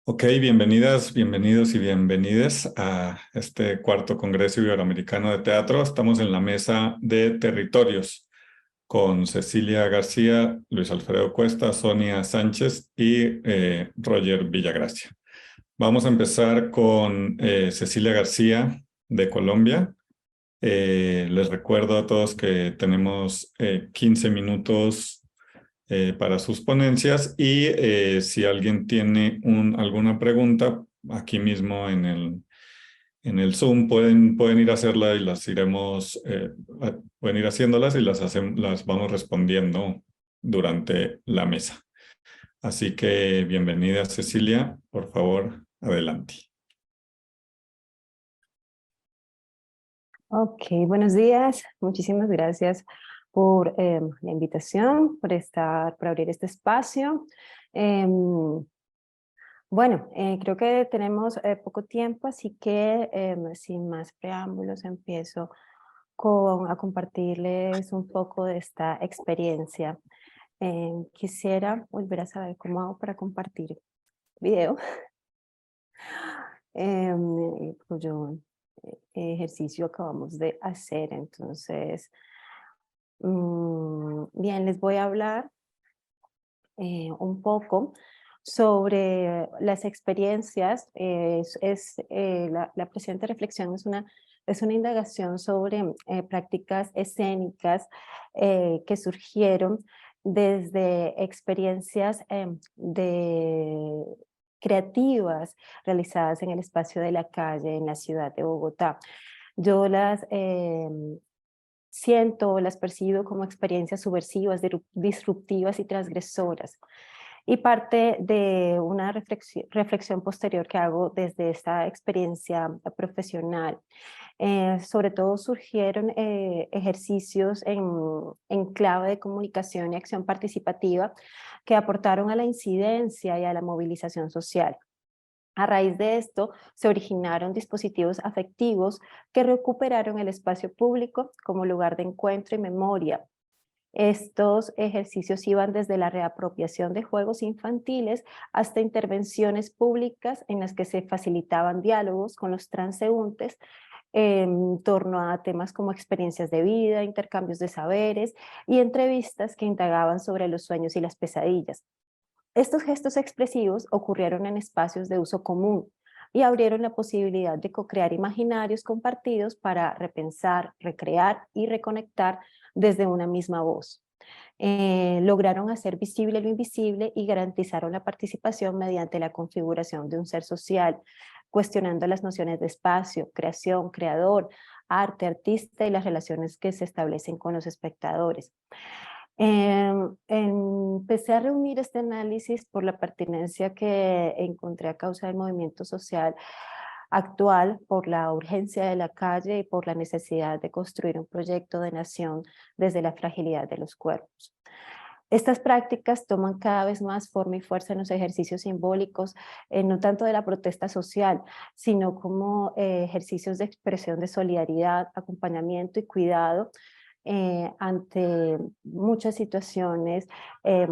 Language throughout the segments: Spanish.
Ok, bienvenidas, bienvenidos y bienvenides a este cuarto Congreso Iberoamericano de Teatro. Estamos en la mesa de territorios con Cecilia García, Luis Alfredo Cuesta, Sonia Sánchez y Roger Villagracia. Vamos a empezar con Cecilia García de Colombia. Les recuerdo a todos que tenemos 15 minutos para sus ponencias y si alguien tiene alguna pregunta, aquí mismo en el Zoom pueden ir a hacerla y las iremos, pueden ir haciéndolas y las vamos respondiendo durante la mesa. Así que bienvenida Cecilia, por favor, adelante. Ok, buenos días. Muchísimas gracias por la invitación, por abrir este espacio. Bueno, creo que tenemos poco tiempo, así que sin más preámbulos empiezo a compartirles un poco de esta experiencia. Quisiera volver a saber cómo hago para compartir video. Cuyo ejercicio acabamos de hacer. Entonces, bien, les voy a hablar un poco sobre las experiencias. La presente reflexión es una indagación sobre prácticas escénicas que surgieron desde experiencias creativas realizadas en el espacio de la calle en la ciudad de Bogotá. Yo las siento, las percibo como experiencias subversivas, disruptivas y transgresoras. Y parte de una reflexión posterior que hago desde esta experiencia profesional. Sobre todo surgieron ejercicios en clave de comunicación y acción participativa que aportaron a la incidencia y a la movilización social. A raíz de esto, se originaron dispositivos afectivos que recuperaron el espacio público como lugar de encuentro y memoria. Estos ejercicios iban desde la reapropiación de juegos infantiles hasta intervenciones públicas en las que se facilitaban diálogos con los transeúntes en torno a temas como experiencias de vida, intercambios de saberes y entrevistas que indagaban sobre los sueños y las pesadillas. Estos gestos expresivos ocurrieron en espacios de uso común y abrieron la posibilidad de co-crear imaginarios compartidos para repensar, recrear y reconectar desde una misma voz. Lograron hacer visible lo invisible y garantizaron la participación mediante la configuración de un ser social, cuestionando las nociones de espacio, creación, creador, arte, artista y las relaciones que se establecen con los espectadores. Empecé a reunir este análisis por la pertinencia que encontré a causa del movimiento social actual, por la urgencia de la calle y por la necesidad de construir un proyecto de nación desde la fragilidad de los cuerpos. Estas prácticas toman cada vez más forma y fuerza en los ejercicios simbólicos, no tanto de la protesta social, sino como ejercicios de expresión de solidaridad, acompañamiento y cuidado ante muchas situaciones de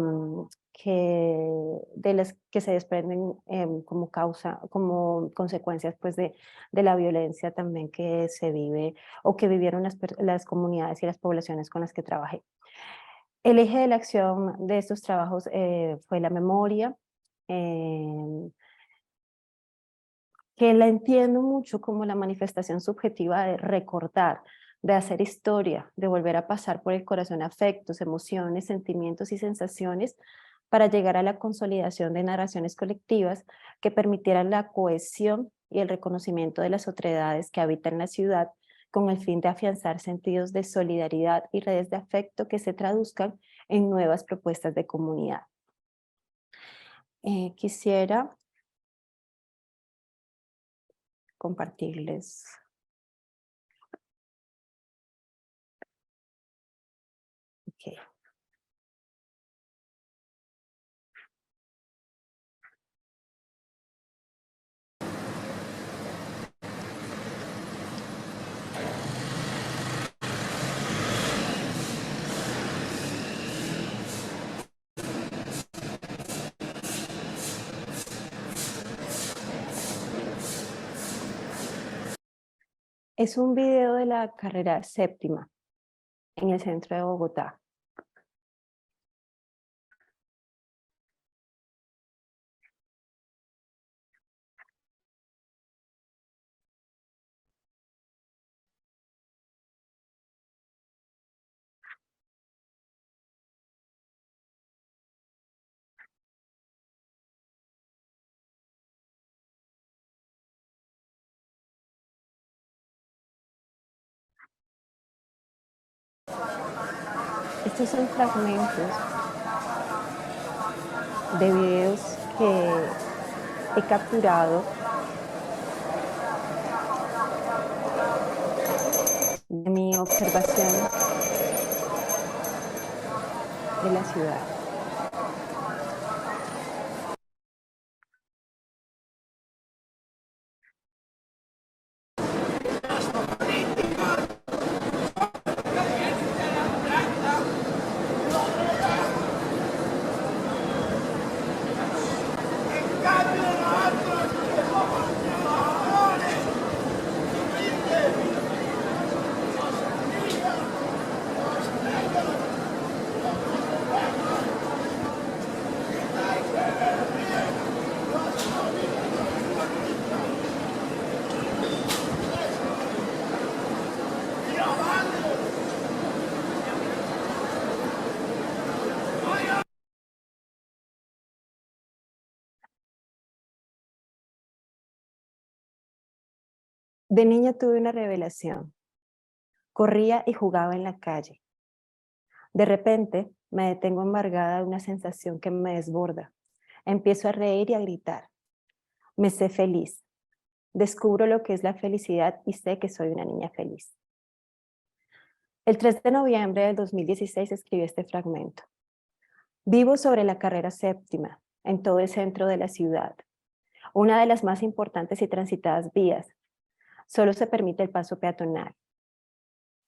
las que se desprenden como consecuencias pues, de la violencia también que se vive o que vivieron las comunidades y las poblaciones con las que trabajé. El eje de la acción de estos trabajos fue la memoria, que la entiendo mucho como la manifestación subjetiva de recordar, de hacer historia, de volver a pasar por el corazón afectos, emociones, sentimientos y sensaciones para llegar a la consolidación de narraciones colectivas que permitieran la cohesión y el reconocimiento de las otredades que habitan la ciudad con el fin de afianzar sentidos de solidaridad y redes de afecto que se traduzcan en nuevas propuestas de comunidad. Quisiera compartirles. Okay. Es un video de la carrera séptima en el centro de Bogotá. Estos son fragmentos de videos que he capturado de mi observación de la ciudad. De niña tuve una revelación. Corría y jugaba en la calle. De repente me detengo embargada de una sensación que me desborda. Empiezo a reír y a gritar. Me sé feliz. Descubro lo que es la felicidad y sé que soy una niña feliz. El 3 de noviembre del 2016 escribí este fragmento. Vivo sobre la carrera séptima, en todo el centro de la ciudad. Una de las más importantes y transitadas vías. Solo se permite el paso peatonal.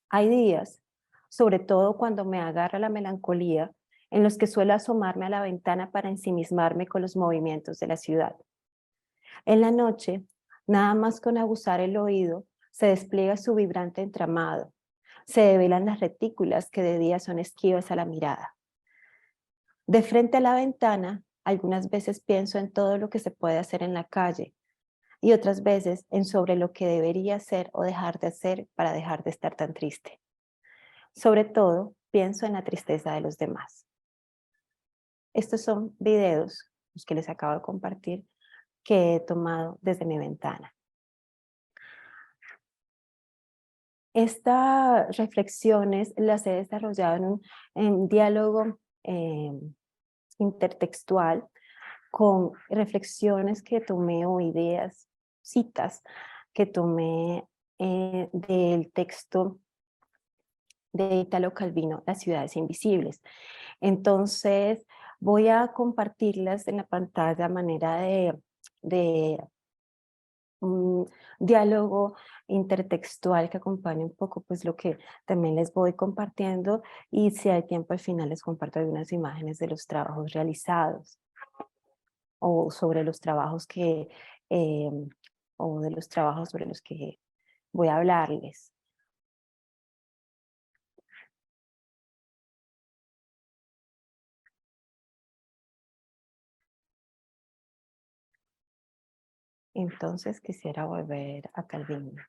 Hay días, sobre todo cuando me agarra la melancolía, en los que suelo asomarme a la ventana para ensimismarme con los movimientos de la ciudad. En la noche, nada más con aguzar el oído, se despliega su vibrante entramado. Se develan las retículas que de día son esquivas a la mirada. De frente a la ventana, algunas veces pienso en todo lo que se puede hacer en la calle y otras veces en sobre lo que debería hacer o dejar de hacer para dejar de estar tan triste. Sobre todo, pienso en la tristeza de los demás. Estos son videos, los que les acabo de compartir, que he tomado desde mi ventana. Estas reflexiones las he desarrollado en diálogo intertextual con reflexiones que tomé o ideas, citas que tomé del texto de Italo Calvino, Las ciudades invisibles. Entonces voy a compartirlas en la pantalla a manera de un diálogo intertextual que acompañe un poco pues lo que también les voy compartiendo, y si hay tiempo al final les comparto algunas imágenes de los trabajos realizados o sobre los trabajos o de los trabajos sobre los que voy a hablarles. Entonces quisiera volver a Calvino.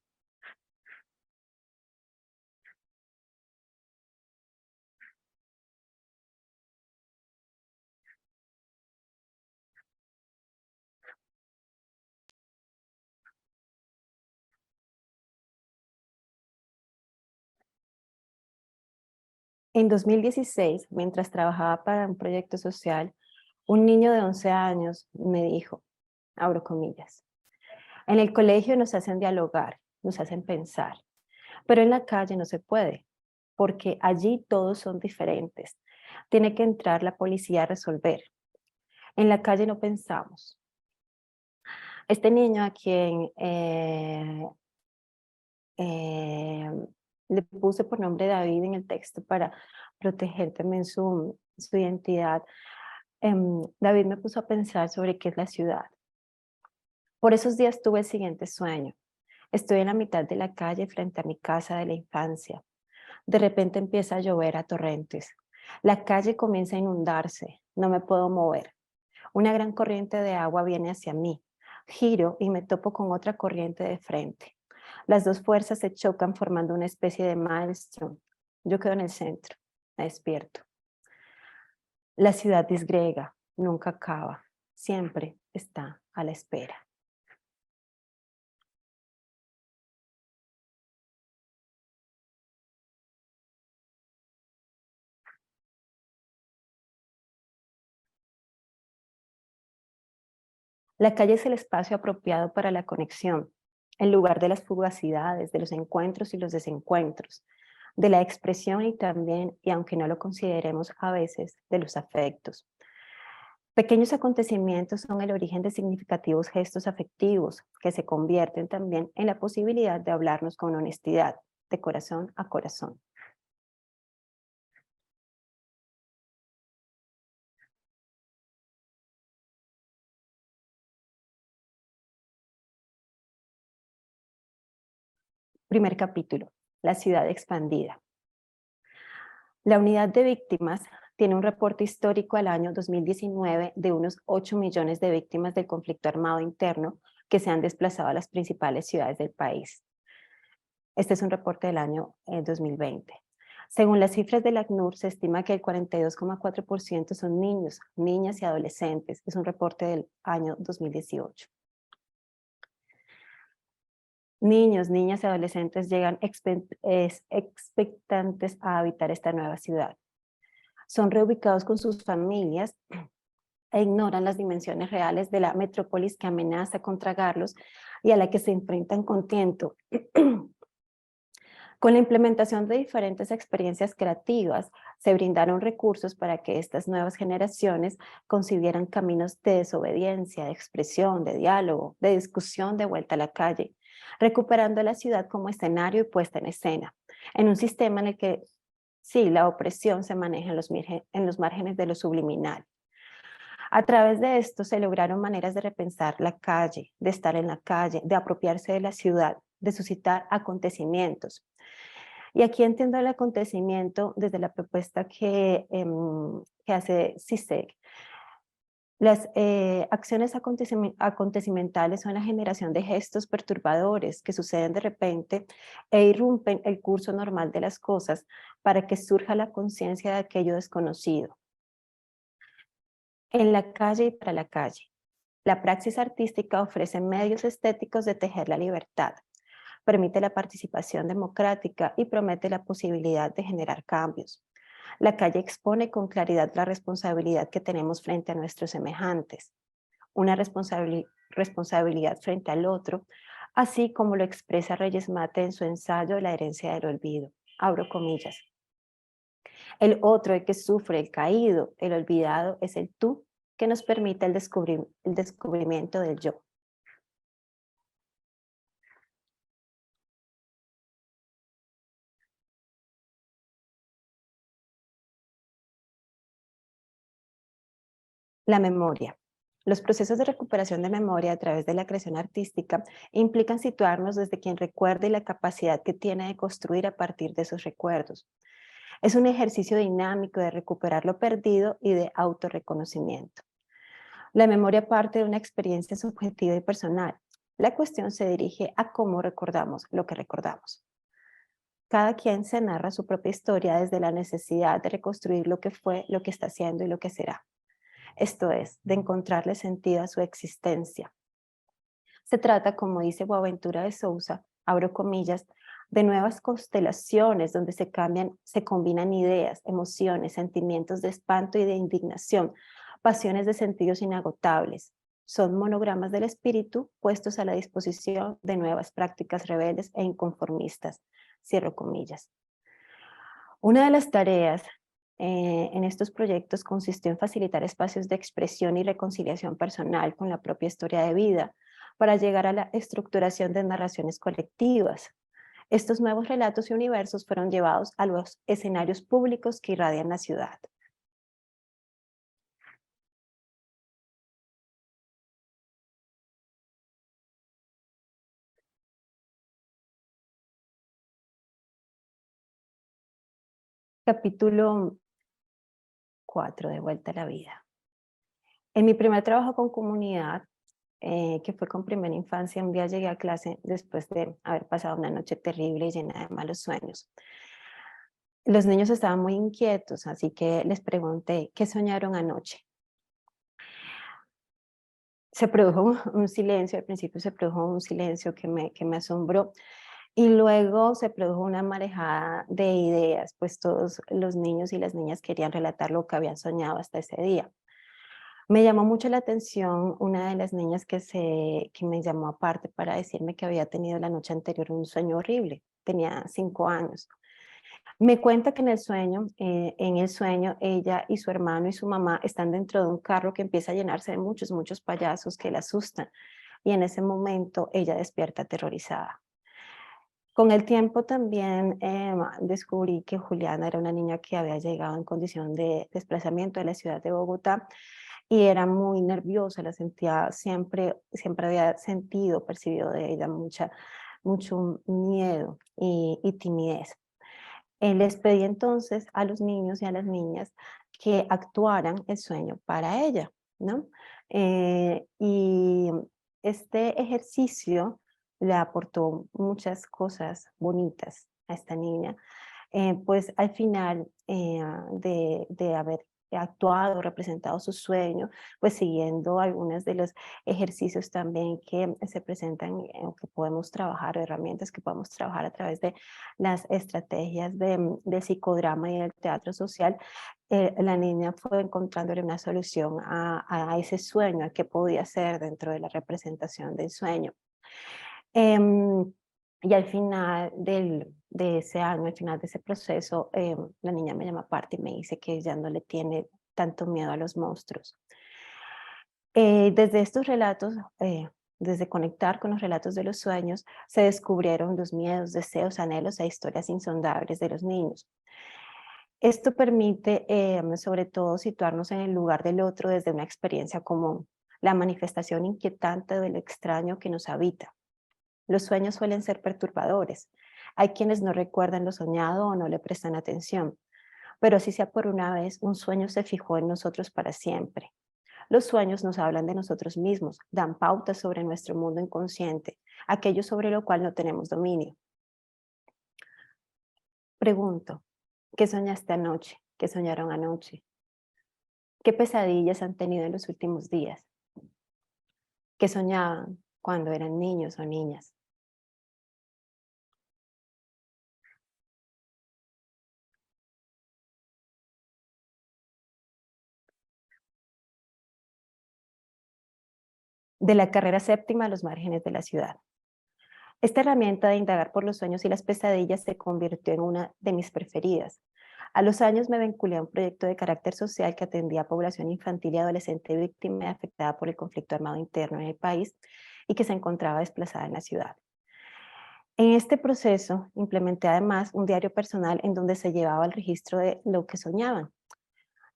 En 2016, mientras trabajaba para un proyecto social, un niño de 11 años me dijo, abro comillas, en el colegio nos hacen dialogar, nos hacen pensar, pero en la calle no se puede, porque allí todos son diferentes. Tiene que entrar la policía a resolver. En la calle no pensamos. Este niño a quien le puse por nombre David en el texto para proteger también su identidad, David me puso a pensar sobre qué es la ciudad. Por esos días tuve el siguiente sueño. Estoy en la mitad de la calle frente a mi casa de la infancia. De repente empieza a llover a torrentes. La calle comienza a inundarse. No me puedo mover. Una gran corriente de agua viene hacia mí. Giro y me topo con otra corriente de frente. Las dos fuerzas se chocan formando una especie de maelstrom. Yo quedo en el centro. Me despierto. La ciudad disgrega, nunca acaba. Siempre está a la espera. La calle es el espacio apropiado para la conexión, el lugar de las fugacidades, de los encuentros y los desencuentros, de la expresión y también, y aunque no lo consideremos a veces, de los afectos. Pequeños acontecimientos son el origen de significativos gestos afectivos que se convierten también en la posibilidad de hablarnos con honestidad, de corazón a corazón. Primer capítulo, la ciudad expandida. La unidad de víctimas tiene un reporte histórico al año 2019 de unos 8 millones de víctimas del conflicto armado interno que se han desplazado a las principales ciudades del país. Este es un reporte del año 2020. Según las cifras del ACNUR, se estima que el 42,4% son niños, niñas y adolescentes. Es un reporte del año 2018. Niños, niñas y adolescentes llegan expectantes a habitar esta nueva ciudad. Son reubicados con sus familias e ignoran las dimensiones reales de la metrópolis que amenaza con tragarlos y a la que se enfrentan con tiento. Con la implementación de diferentes experiencias creativas, se brindaron recursos para que estas nuevas generaciones concibieran caminos de desobediencia, de expresión, de diálogo, de discusión de vuelta a la calle, recuperando la ciudad como escenario y puesta en escena, en un sistema en el que, sí, la opresión se maneja en los márgenes de lo subliminal. A través de esto se lograron maneras de repensar la calle, de estar en la calle, de apropiarse de la ciudad, de suscitar acontecimientos. Y aquí entiendo el acontecimiento desde la propuesta que hace CISEC. Las acciones acontecimentales son la generación de gestos perturbadores que suceden de repente e irrumpen el curso normal de las cosas para que surja la conciencia de aquello desconocido. En la calle y para la calle. La praxis artística ofrece medios estéticos de tejer la libertad, permite la participación democrática y promete la posibilidad de generar cambios. La calle expone con claridad la responsabilidad que tenemos frente a nuestros semejantes, una responsabilidad frente al otro, así como lo expresa Reyes Mate en su ensayo La herencia del olvido. Abro comillas. El otro, el que sufre, el caído, el olvidado, es el tú que nos permite el descubrimiento del yo. La memoria. Los procesos de recuperación de memoria a través de la creación artística implican situarnos desde quien recuerda y la capacidad que tiene de construir a partir de esos recuerdos. Es un ejercicio dinámico de recuperar lo perdido y de autorreconocimiento. La memoria parte de una experiencia subjetiva y personal. La cuestión se dirige a cómo recordamos lo que recordamos. Cada quien se narra su propia historia desde la necesidad de reconstruir lo que fue, lo que está haciendo y lo que será. Esto es, de encontrarle sentido a su existencia. Se trata, como dice Boaventura de Sousa, abro comillas, de nuevas constelaciones donde se combinan ideas, emociones, sentimientos de espanto y de indignación, pasiones de sentidos inagotables. Son monogramas del espíritu puestos a la disposición de nuevas prácticas rebeldes e inconformistas. Cierro comillas. Una de las tareas en estos proyectos consistió en facilitar espacios de expresión y reconciliación personal con la propia historia de vida para llegar a la estructuración de narraciones colectivas. Estos nuevos relatos y universos fueron llevados a los escenarios públicos que irradian la ciudad. Capítulo 4, de vuelta a la vida. En mi primer trabajo con comunidad, que fue con primera infancia, un día llegué a clase después de haber pasado una noche terrible y llena de malos sueños. Los niños estaban muy inquietos, así que les pregunté, ¿qué soñaron anoche? Se produjo un silencio, al principio se produjo un silencio que me asombró, y luego se produjo una marejada de ideas, pues todos los niños y las niñas querían relatar lo que habían soñado hasta ese día. Me llamó mucho la atención una de las niñas que me llamó aparte para decirme que había tenido la noche anterior un sueño horrible. Tenía 5 años. Me cuenta que en el sueño, ella y su hermano y su mamá están dentro de un carro que empieza a llenarse de muchos payasos que la asustan. Y en ese momento ella despierta aterrorizada. Con el tiempo también descubrí que Juliana era una niña que había llegado en condición de desplazamiento de la ciudad de Bogotá y era muy nerviosa, la sentía siempre había sentido, percibido de ella mucho miedo y timidez. Les pedí entonces a los niños y a las niñas que actuaran el sueño para ella, ¿no? Y este ejercicio le aportó muchas cosas bonitas a esta niña, pues al final de haber actuado, representado su sueño, pues siguiendo algunos de los ejercicios también que se presentan, que podemos trabajar, herramientas que podemos trabajar a través de las estrategias del psicodrama y del teatro social, la niña fue encontrándole una solución a ese sueño, a qué podía ser dentro de la representación del sueño. Y al final de ese año, al final de ese proceso, la niña me llama aparte y me dice que ya no le tiene tanto miedo a los monstruos. Desde estos relatos, desde conectar con los relatos de los sueños, se descubrieron los miedos, deseos, anhelos e historias insondables de los niños. Esto permite, sobre todo, situarnos en el lugar del otro desde una experiencia común, la manifestación inquietante del extraño que nos habita. Los sueños suelen ser perturbadores. Hay quienes no recuerdan lo soñado o no le prestan atención, pero si sea por una vez, un sueño se fijó en nosotros para siempre. Los sueños nos hablan de nosotros mismos, dan pautas sobre nuestro mundo inconsciente, aquello sobre lo cual no tenemos dominio. Pregunto, ¿qué soñaste anoche? ¿Qué soñaron anoche? ¿Qué pesadillas han tenido en los últimos días? ¿Qué soñaban cuando eran niños o niñas? De la carrera séptima a los márgenes de la ciudad. Esta herramienta de indagar por los sueños y las pesadillas se convirtió en una de mis preferidas. A los años me vinculé a un proyecto de carácter social que atendía a población infantil y adolescente víctima y afectada por el conflicto armado interno en el país y que se encontraba desplazada en la ciudad. En este proceso implementé además un diario personal en donde se llevaba el registro de lo que soñaban.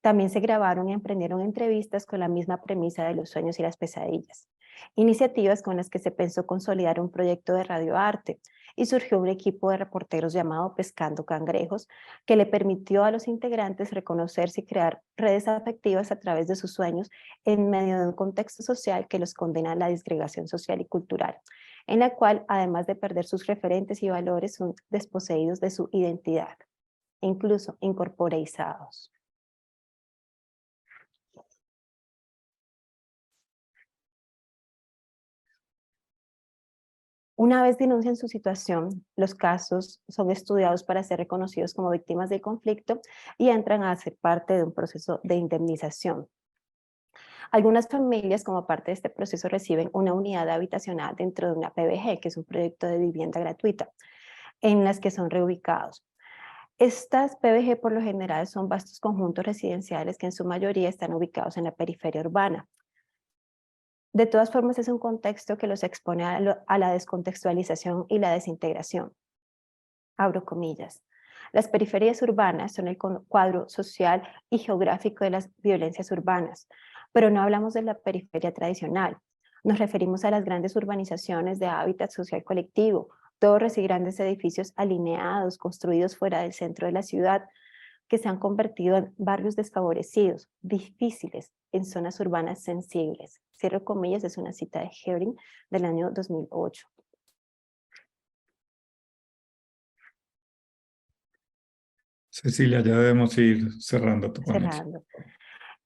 También se grabaron y emprendieron entrevistas con la misma premisa de los sueños y las pesadillas. Iniciativas con las que se pensó consolidar un proyecto de radioarte y surgió un equipo de reporteros llamado Pescando Cangrejos que le permitió a los integrantes reconocerse y crear redes afectivas a través de sus sueños en medio de un contexto social que los condena a la disgregación social y cultural, en la cual además de perder sus referentes y valores son desposeídos de su identidad, incluso incorporizados. Una vez denuncian su situación, los casos son estudiados para ser reconocidos como víctimas del conflicto y entran a ser parte de un proceso de indemnización. Algunas familias, como parte de este proceso, reciben una unidad habitacional dentro de una PBG, que es un proyecto de vivienda gratuita, en las que son reubicados. Estas PBG por lo general son vastos conjuntos residenciales que en su mayoría están ubicados en la periferia urbana. De todas formas, es un contexto que los expone a la descontextualización y la desintegración. Abro comillas. Las periferias urbanas son el cuadro social y geográfico de las violencias urbanas, pero no hablamos de la periferia tradicional. Nos referimos a las grandes urbanizaciones de hábitat social colectivo, torres y grandes edificios alineados, construidos fuera del centro de la ciudad, que se han convertido en barrios desfavorecidos, difíciles, en zonas urbanas sensibles. Cierro comillas, es una cita de Herring del año 2008. Cecilia, ya debemos ir cerrando tu ponencia. Cerrando.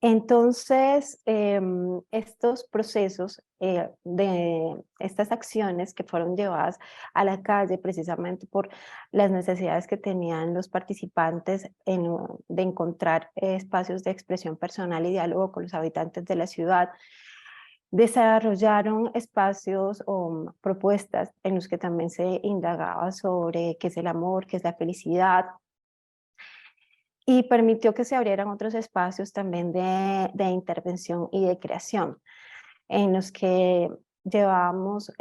Entonces, estos procesos de estas acciones que fueron llevadas a la calle precisamente por las necesidades que tenían los participantes de encontrar espacios de expresión personal y diálogo con los habitantes de la ciudad, desarrollaron espacios o propuestas en los que también se indagaba sobre qué es el amor, qué es la felicidad, y permitió que se abrieran otros espacios también de intervención y de creación, en los que recuperábamos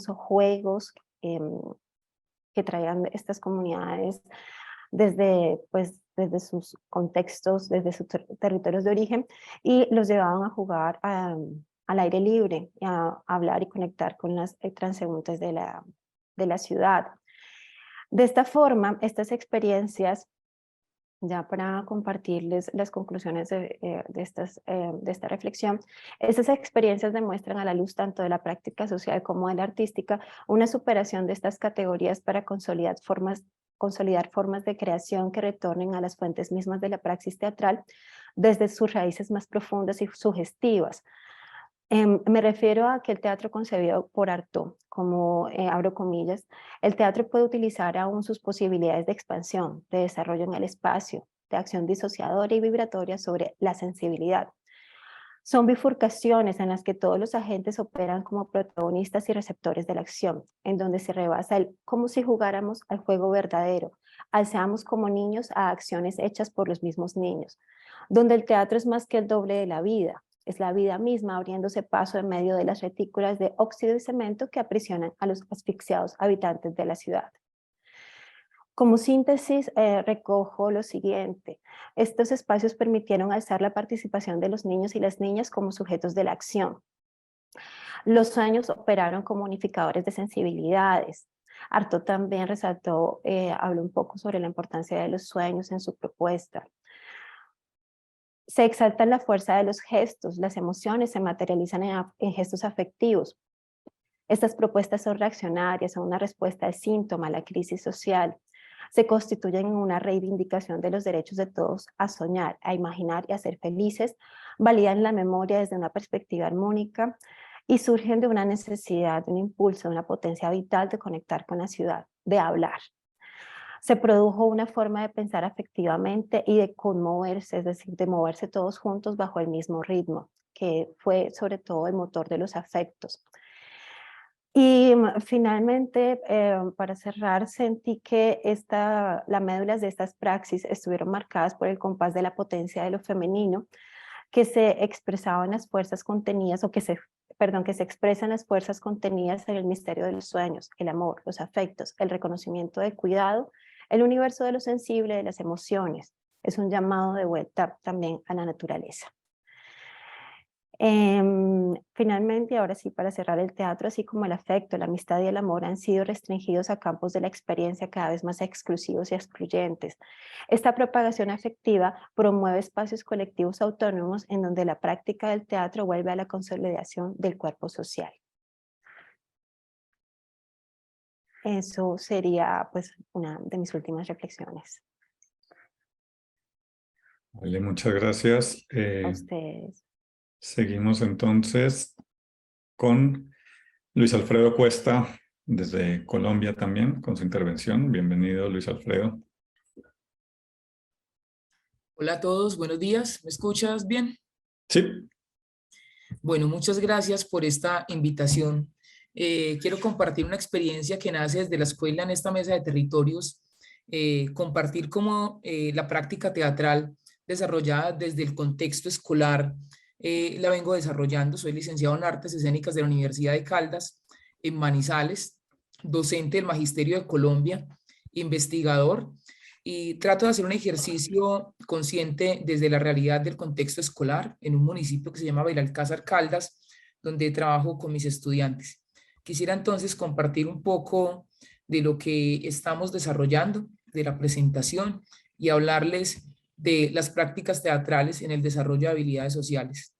juegos que traían estas comunidades desde sus contextos, desde sus territorios de origen, y los llevaban a jugar al aire libre, a hablar y conectar con las transeúntes de la ciudad. De esta forma, estas experiencias, ya para compartirles las conclusiones de esta reflexión, estas experiencias demuestran a la luz tanto de la práctica social como de la artística una superación de estas categorías para consolidar formas de creación que retornen a las fuentes mismas de la praxis teatral desde sus raíces más profundas y sugestivas. Me refiero a que el teatro concebido por Artaud, como abro comillas, el teatro puede utilizar aún sus posibilidades de expansión, de desarrollo en el espacio, de acción disociadora y vibratoria sobre la sensibilidad. Son bifurcaciones en las que todos los agentes operan como protagonistas y receptores de la acción, en donde se rebasa el como si jugáramos al juego verdadero, alzamos como niños a acciones hechas por los mismos niños, donde el teatro es más que el doble de la vida, es la vida misma abriéndose paso en medio de las retículas de óxido y cemento que aprisionan a los asfixiados habitantes de la ciudad. Como síntesis, recojo lo siguiente. Estos espacios permitieron alzar la participación de los niños y las niñas como sujetos de la acción. Los sueños operaron como unificadores de sensibilidades. Artaud también resaltó, habló un poco sobre la importancia de los sueños en su propuesta. Se exalta la fuerza de los gestos, las emociones se materializan en gestos afectivos. Estas propuestas son reaccionarias, son una respuesta al síntoma, a la crisis social. Se constituyen en una reivindicación de los derechos de todos a soñar, a imaginar y a ser felices, validan la memoria desde una perspectiva armónica y surgen de una necesidad, de un impulso, de una potencia vital de conectar con la ciudad, de hablar. Se produjo una forma de pensar afectivamente y de conmoverse, es decir, de moverse todos juntos bajo el mismo ritmo, que fue sobre todo el motor de los afectos. Y finalmente, para cerrar, sentí que las médulas de estas praxis estuvieron marcadas por el compás de la potencia de lo femenino, que se expresaba en las fuerzas contenidas, que se expresan las fuerzas contenidas en el misterio de los sueños, el amor, los afectos, el reconocimiento del cuidado, el universo de lo sensible, de las emociones. Es un llamado de vuelta también a la naturaleza. Finalmente, ahora sí, para cerrar, el teatro, así como el afecto, la amistad y el amor han sido restringidos a campos de la experiencia cada vez más exclusivos y excluyentes. Esta propagación afectiva promueve espacios colectivos autónomos en donde la práctica del teatro vuelve a la consolidación del cuerpo social. Eso sería pues una de mis últimas reflexiones. Vale, muchas gracias. A ustedes. Seguimos entonces con Luis Alfredo Cuesta, desde Colombia también, con su intervención. Bienvenido, Luis Alfredo. Hola a todos, buenos días. ¿Me escuchas bien? Sí. Bueno, muchas gracias por esta invitación. Quiero compartir una experiencia que nace desde la escuela en esta mesa de territorios, compartir cómo la práctica teatral desarrollada desde el contexto escolar la vengo desarrollando. Soy licenciado en Artes Escénicas de la Universidad de Caldas, en Manizales, docente del Magisterio de Colombia, investigador, y trato de hacer un ejercicio consciente desde la realidad del contexto escolar en un municipio que se llama Belalcázar Caldas, donde trabajo con mis estudiantes. Quisiera entonces compartir un poco de lo que estamos desarrollando, de la presentación, y hablarles de las prácticas teatrales en el desarrollo de habilidades sociales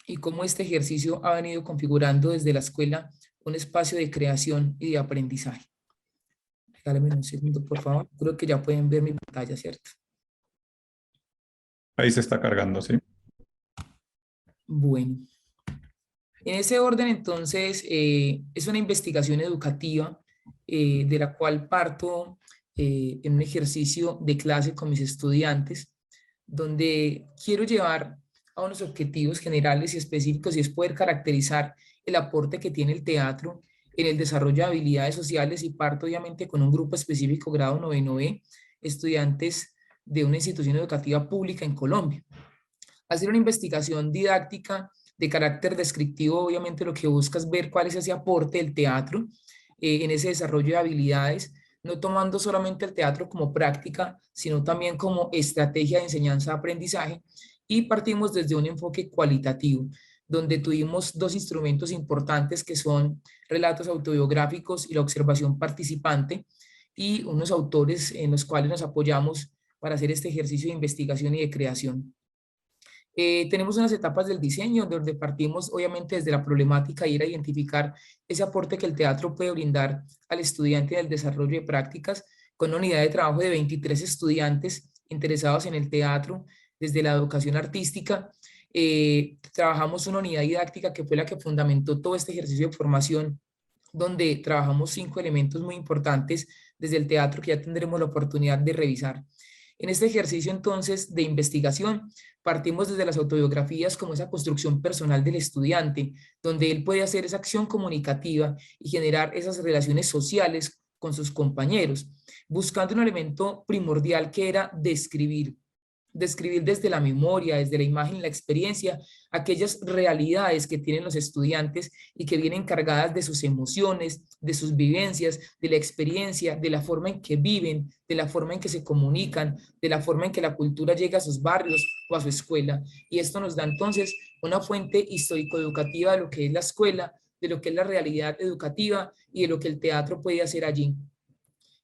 y cómo este ejercicio ha venido configurando desde la escuela un espacio de creación y de aprendizaje. Regálame un segundo, por favor. Creo que ya pueden ver mi pantalla, ¿cierto? Ahí se está cargando, ¿sí? Bueno. En ese orden, entonces, es una investigación educativa de la cual parto en un ejercicio de clase con mis estudiantes, donde quiero llevar a unos objetivos generales y específicos y es poder caracterizar el aporte que tiene el teatro en el desarrollo de habilidades sociales y parto obviamente con un grupo específico, grado 9B, estudiantes de una institución educativa pública en Colombia. Hacer una investigación didáctica de carácter descriptivo, obviamente lo que busca es ver cuál es ese aporte del teatro en ese desarrollo de habilidades, no tomando solamente el teatro como práctica, sino también como estrategia de enseñanza-aprendizaje, y partimos desde un enfoque cualitativo, donde tuvimos dos instrumentos importantes que son relatos autobiográficos y la observación participante, y unos autores en los cuales nos apoyamos para hacer este ejercicio de investigación y de creación. Tenemos unas etapas del diseño donde partimos obviamente desde la problemática y ir a identificar ese aporte que el teatro puede brindar al estudiante en el desarrollo de prácticas, con una unidad de trabajo de 23 estudiantes interesados en el teatro desde la educación artística. Trabajamos una unidad didáctica que fue la que fundamentó todo este ejercicio de formación, donde trabajamos 5 elementos muy importantes desde el teatro que ya tendremos la oportunidad de revisar. En este ejercicio entonces de investigación partimos desde las autobiografías como esa construcción personal del estudiante, donde él puede hacer esa acción comunicativa y generar esas relaciones sociales con sus compañeros, buscando un elemento primordial que era describir desde la memoria, desde la imagen, la experiencia, aquellas realidades que tienen los estudiantes y que vienen cargadas de sus emociones, de sus vivencias, de la experiencia, de la forma en que viven, de la forma en que se comunican, de la forma en que la cultura llega a sus barrios o a su escuela. Y esto nos da entonces una fuente histórico-educativa de lo que es la escuela, de lo que es la realidad educativa y de lo que el teatro puede hacer allí.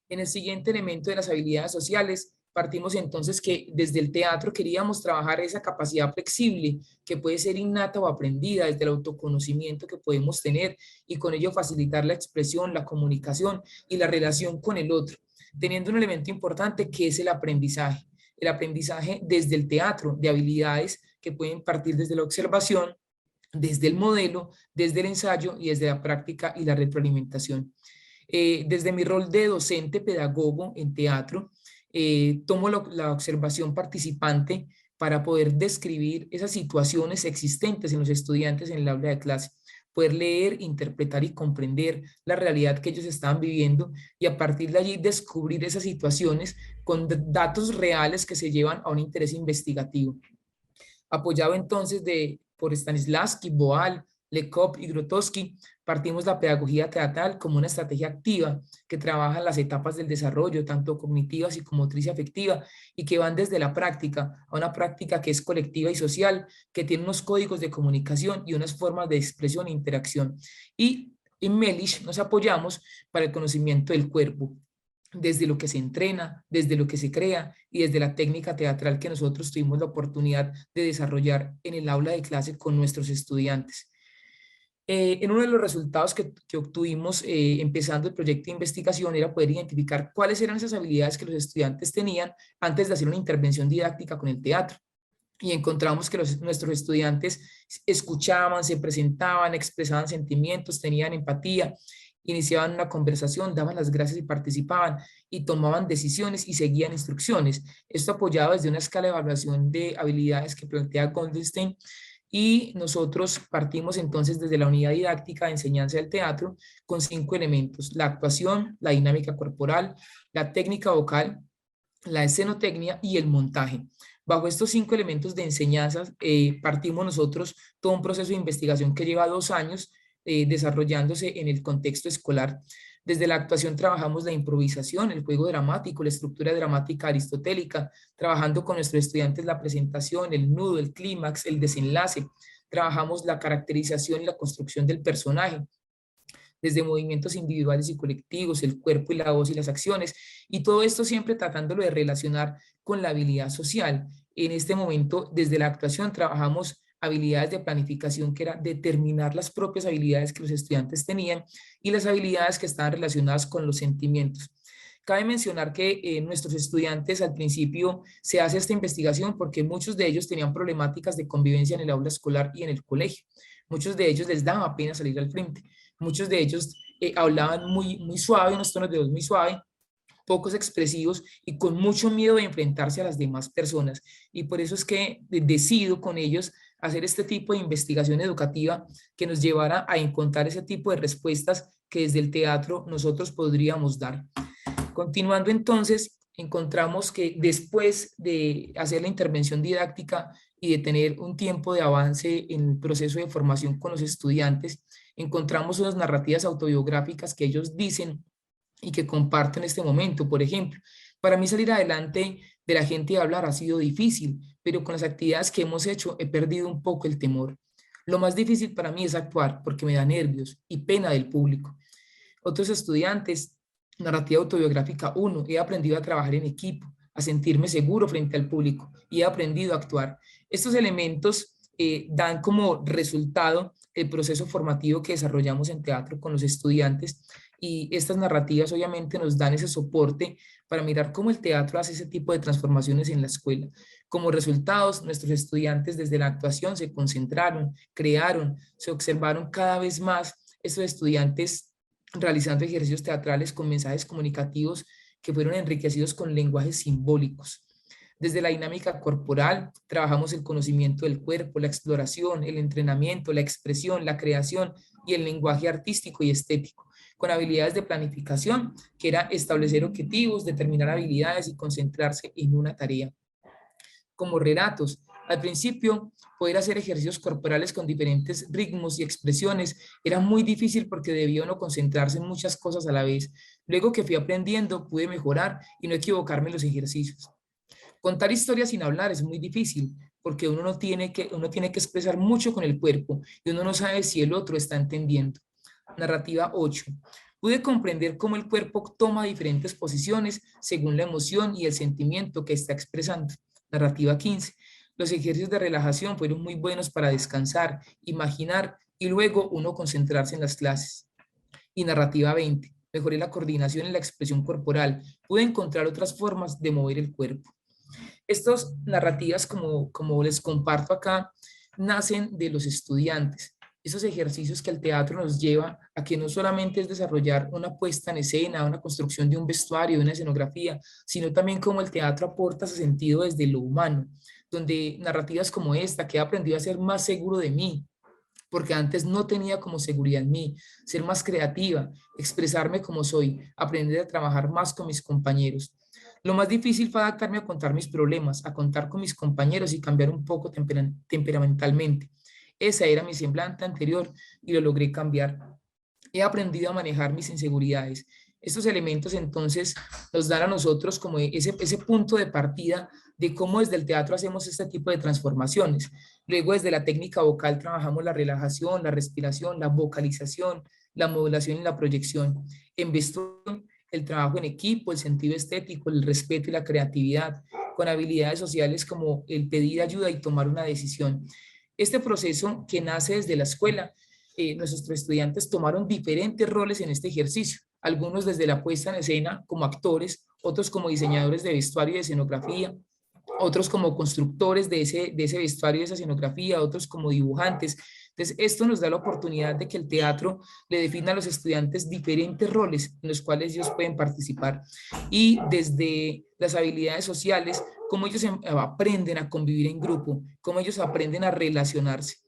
En el siguiente elemento de las habilidades sociales, partimos entonces que desde el teatro queríamos trabajar esa capacidad flexible que puede ser innata o aprendida desde el autoconocimiento que podemos tener y con ello facilitar la expresión, la comunicación y la relación con el otro, teniendo un elemento importante que es el aprendizaje desde el teatro de habilidades que pueden partir desde la observación, desde el modelo, desde el ensayo y desde la práctica y la retroalimentación. Desde mi rol de docente pedagogo en teatro, tomo la observación participante para poder describir esas situaciones existentes en los estudiantes en el aula de clase, poder leer, interpretar y comprender la realidad que ellos estaban viviendo y a partir de allí descubrir esas situaciones con datos reales que se llevan a un interés investigativo. Apoyado entonces por Stanislavski, Boal, Lecoq y Grotowski, partimos la pedagogía teatral como una estrategia activa que trabaja las etapas del desarrollo, tanto cognitiva, psicomotriz y afectiva, y que van desde la práctica a una práctica que es colectiva y social, que tiene unos códigos de comunicación y unas formas de expresión e interacción. Y en Melish nos apoyamos para el conocimiento del cuerpo, desde lo que se entrena, desde lo que se crea y desde la técnica teatral que nosotros tuvimos la oportunidad de desarrollar en el aula de clase con nuestros estudiantes. En uno de los resultados que obtuvimos empezando el proyecto de investigación era poder identificar cuáles eran esas habilidades que los estudiantes tenían antes de hacer una intervención didáctica con el teatro. Y encontramos que nuestros estudiantes escuchaban, se presentaban, expresaban sentimientos, tenían empatía, iniciaban una conversación, daban las gracias y participaban y tomaban decisiones y seguían instrucciones. Esto apoyado desde una escala de evaluación de habilidades que plantea Goldenstein. Y nosotros partimos entonces desde la unidad didáctica de enseñanza del teatro con 5 elementos: la actuación, la dinámica corporal, la técnica vocal, la escenotecnia y el montaje. Bajo estos 5 elementos de enseñanza partimos nosotros todo un proceso de investigación que lleva 2 años desarrollándose en el contexto escolar. Desde la actuación trabajamos la improvisación, el juego dramático, la estructura dramática aristotélica, trabajando con nuestros estudiantes la presentación, el nudo, el clímax, el desenlace. Trabajamos la caracterización y la construcción del personaje. desde movimientos individuales y colectivos, el cuerpo y la voz y las acciones, y todo esto siempre tratándolo de relacionar con la habilidad social. En este momento, desde la actuación, trabajamos habilidades de planificación, que era determinar las propias habilidades que los estudiantes tenían y las habilidades que estaban relacionadas con los sentimientos. Cabe mencionar que nuestros estudiantes al principio se hace esta investigación porque muchos de ellos tenían problemáticas de convivencia en el aula escolar y en el colegio. Muchos de ellos les daba pena salir al frente. Muchos de ellos hablaban muy suave, unos tonos de voz muy suave, pocos expresivos y con mucho miedo de enfrentarse a las demás personas. Y por eso es que decido con ellos hacer este tipo de investigación educativa que nos llevara a encontrar ese tipo de respuestas que desde el teatro nosotros podríamos dar. Continuando entonces, encontramos que después de hacer la intervención didáctica y de tener un tiempo de avance en el proceso de formación con los estudiantes, encontramos unas narrativas autobiográficas que ellos dicen y que comparto en este momento. Por ejemplo, para mí salir adelante de la gente y hablar ha sido difícil, pero con las actividades que hemos hecho he perdido un poco el temor. Lo más difícil para mí es actuar porque me da nervios y pena del público. Otros estudiantes, narrativa autobiográfica 1, he aprendido a trabajar en equipo, a sentirme seguro frente al público y he aprendido a actuar. Estos elementos dan como resultado el proceso formativo que desarrollamos en teatro con los estudiantes, y estas narrativas obviamente nos dan ese soporte para mirar cómo el teatro hace ese tipo de transformaciones en la escuela. Como resultados, nuestros estudiantes desde la actuación se concentraron, crearon, se observaron cada vez más estos estudiantes realizando ejercicios teatrales con mensajes comunicativos que fueron enriquecidos con lenguajes simbólicos. Desde la dinámica corporal, trabajamos el conocimiento del cuerpo, la exploración, el entrenamiento, la expresión, la creación y el lenguaje artístico y estético, con habilidades de planificación, que era establecer objetivos, determinar habilidades y concentrarse en una tarea. Como relatos, al principio, poder hacer ejercicios corporales con diferentes ritmos y expresiones era muy difícil porque debía uno concentrarse en muchas cosas a la vez. Luego que fui aprendiendo, pude mejorar y no equivocarme en los ejercicios. Contar historias sin hablar es muy difícil porque uno tiene que expresar mucho con el cuerpo y uno no sabe si el otro está entendiendo. Narrativa 8. Pude comprender cómo el cuerpo toma diferentes posiciones según la emoción y el sentimiento que está expresando. Narrativa 15. Los ejercicios de relajación fueron muy buenos para descansar, imaginar y luego uno concentrarse en las clases. Y narrativa 20. Mejoré la coordinación y la expresión corporal. Pude encontrar otras formas de mover el cuerpo. Estas narrativas, como les comparto acá, nacen de los estudiantes. Esos ejercicios que el teatro nos lleva a que no solamente es desarrollar una puesta en escena, una construcción de un vestuario, de una escenografía, sino también cómo el teatro aporta ese sentido desde lo humano, donde narrativas como esta, que he aprendido a ser más seguro de mí, porque antes no tenía como seguridad en mí, ser más creativa, expresarme como soy, aprender a trabajar más con mis compañeros. Lo más difícil fue adaptarme a contar mis problemas, a contar con mis compañeros y cambiar un poco temperamentalmente. Esa era mi semblante anterior y lo logré cambiar. He aprendido a manejar mis inseguridades. Estos elementos entonces nos dan a nosotros como ese punto de partida de cómo desde el teatro hacemos este tipo de transformaciones. Luego desde la técnica vocal trabajamos la relajación, la respiración, la vocalización, la modulación y la proyección. En vestuario, el trabajo en equipo, el sentido estético, el respeto y la creatividad, con habilidades sociales como el pedir ayuda y tomar una decisión. Este proceso que nace desde la escuela, nuestros estudiantes tomaron diferentes roles en este ejercicio, algunos desde la puesta en escena como actores, otros como diseñadores de vestuario y de escenografía, otros como constructores de ese vestuario y de esa escenografía, otros como dibujantes. Entonces, esto nos da la oportunidad de que el teatro le defina a los estudiantes diferentes roles en los cuales ellos pueden participar. Y desde las habilidades sociales, cómo ellos aprenden a convivir en grupo, cómo ellos aprenden a relacionarse.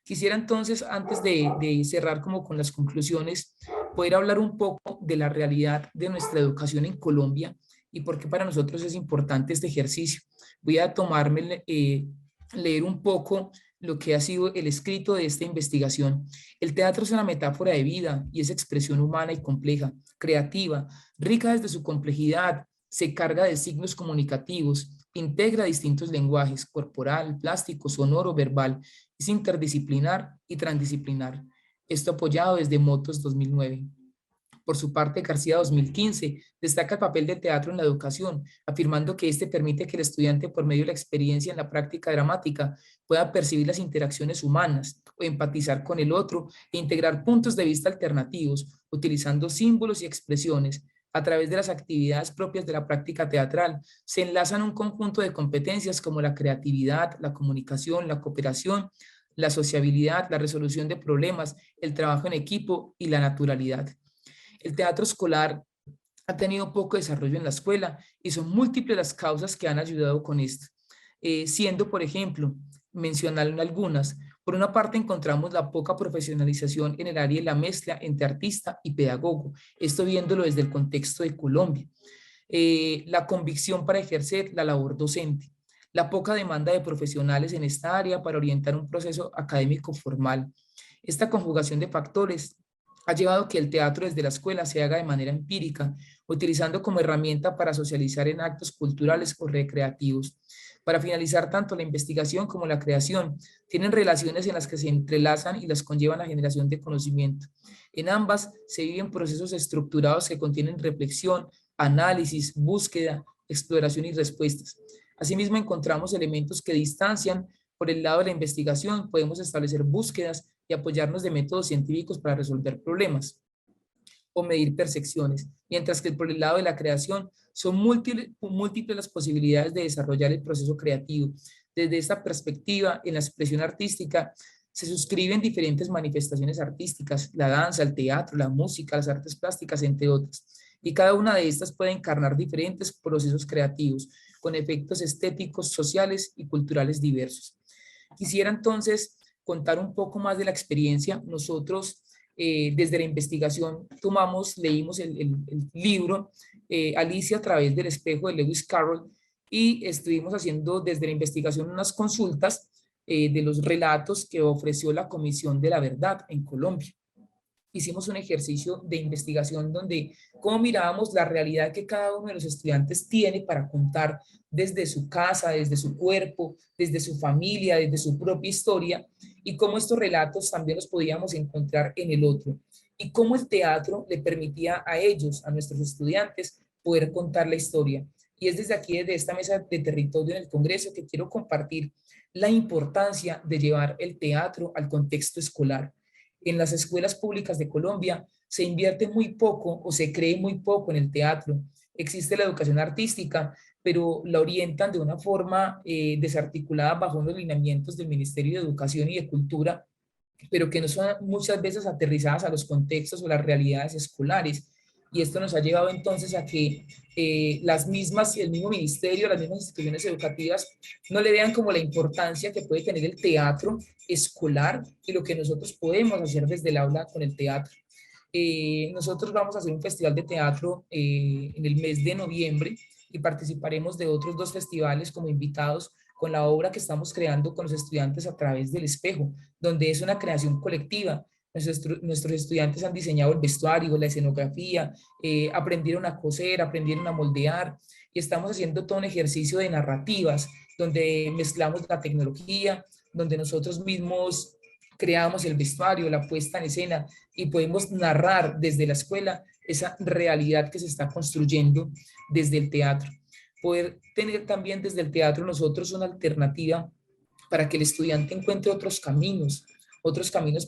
Quisiera entonces, antes de cerrar como con las conclusiones, poder hablar un poco de la realidad de nuestra educación en Colombia y por qué para nosotros es importante este ejercicio. Voy a leer un poco lo que ha sido el escrito de esta investigación. El teatro es una metáfora de vida y es expresión humana y compleja, creativa, rica desde su complejidad, se carga de signos comunicativos, integra distintos lenguajes, corporal, plástico, sonoro, verbal, es interdisciplinar y transdisciplinar. esto apoyado desde Motos 2009. Por su parte, García 2015 destaca el papel del teatro en la educación, afirmando que este permite que el estudiante, por medio de la experiencia en la práctica dramática, pueda percibir las interacciones humanas o empatizar con el otro e integrar puntos de vista alternativos, utilizando símbolos y expresiones. A través de las actividades propias de la práctica teatral, se enlazan un conjunto de competencias como la creatividad, la comunicación, la cooperación, la sociabilidad, la resolución de problemas, el trabajo en equipo y la naturalidad. El teatro escolar ha tenido poco desarrollo en la escuela y son múltiples las causas que han ayudado con esto, siendo, por ejemplo, mencionar algunas. Por una parte, encontramos la poca profesionalización en el área de la mezcla entre artista y pedagogo, esto viéndolo desde el contexto de Colombia. La convicción para ejercer la labor docente, la poca demanda de profesionales en esta área para orientar un proceso académico formal. Esta conjugación de factores ha llevado a que el teatro desde la escuela se haga de manera empírica, utilizando como herramienta para socializar en actos culturales o recreativos. Para finalizar, tanto la investigación como la creación tienen relaciones en las que se entrelazan y las conllevan la generación de conocimiento. En ambas se viven procesos estructurados que contienen reflexión, análisis, búsqueda, exploración y respuestas. Asimismo, encontramos elementos que distancian. Por el lado de la investigación, podemos establecer búsquedas y apoyarnos de métodos científicos para resolver problemas o medir percepciones, mientras que por el lado de la creación son múltiples las posibilidades de desarrollar el proceso creativo. Desde esta perspectiva, en la expresión artística, se suscriben diferentes manifestaciones artísticas, la danza, el teatro, la música, las artes plásticas, entre otras. Y cada una de estas puede encarnar diferentes procesos creativos, con efectos estéticos, sociales y culturales diversos. Quisiera entonces contar un poco más de la experiencia. Nosotros desde la investigación leímos el libro Alicia a través del espejo de Lewis Carroll y estuvimos haciendo desde la investigación unas consultas de los relatos que ofreció la Comisión de la Verdad en Colombia. Hicimos un ejercicio de investigación donde cómo mirábamos la realidad que cada uno de los estudiantes tiene para contar desde su casa, desde su cuerpo, desde su familia, desde su propia historia, y cómo estos relatos también los podíamos encontrar en el otro, y cómo el teatro le permitía a ellos, a nuestros estudiantes, poder contar la historia. Y es desde aquí, desde esta mesa de territorio en el Congreso, que quiero compartir la importancia de llevar el teatro al contexto escolar. En las escuelas públicas de Colombia se invierte muy poco o se cree muy poco en el teatro. Existe la educación artística, pero la orientan de una forma desarticulada bajo unos lineamientos del Ministerio de Educación y de Cultura, pero que no son muchas veces aterrizadas a los contextos o las realidades escolares. Y esto nos ha llevado entonces a que el mismo ministerio, las mismas instituciones educativas no le vean como la importancia que puede tener el teatro escolar y lo que nosotros podemos hacer desde el aula con el teatro. Nosotros vamos a hacer un festival de teatro en el mes de noviembre y participaremos de otros 2 festivales como invitados con la obra que estamos creando con los estudiantes a través del espejo, donde es una creación colectiva. Nuestros estudiantes han diseñado el vestuario, la escenografía, aprendieron a coser, aprendieron a moldear, y estamos haciendo todo un ejercicio de narrativas, donde mezclamos la tecnología, donde nosotros mismos creamos el vestuario, la puesta en escena, y podemos narrar desde la escuela esa realidad que se está construyendo desde el teatro. Poder tener también desde el teatro nosotros una alternativa para que el estudiante encuentre otros caminos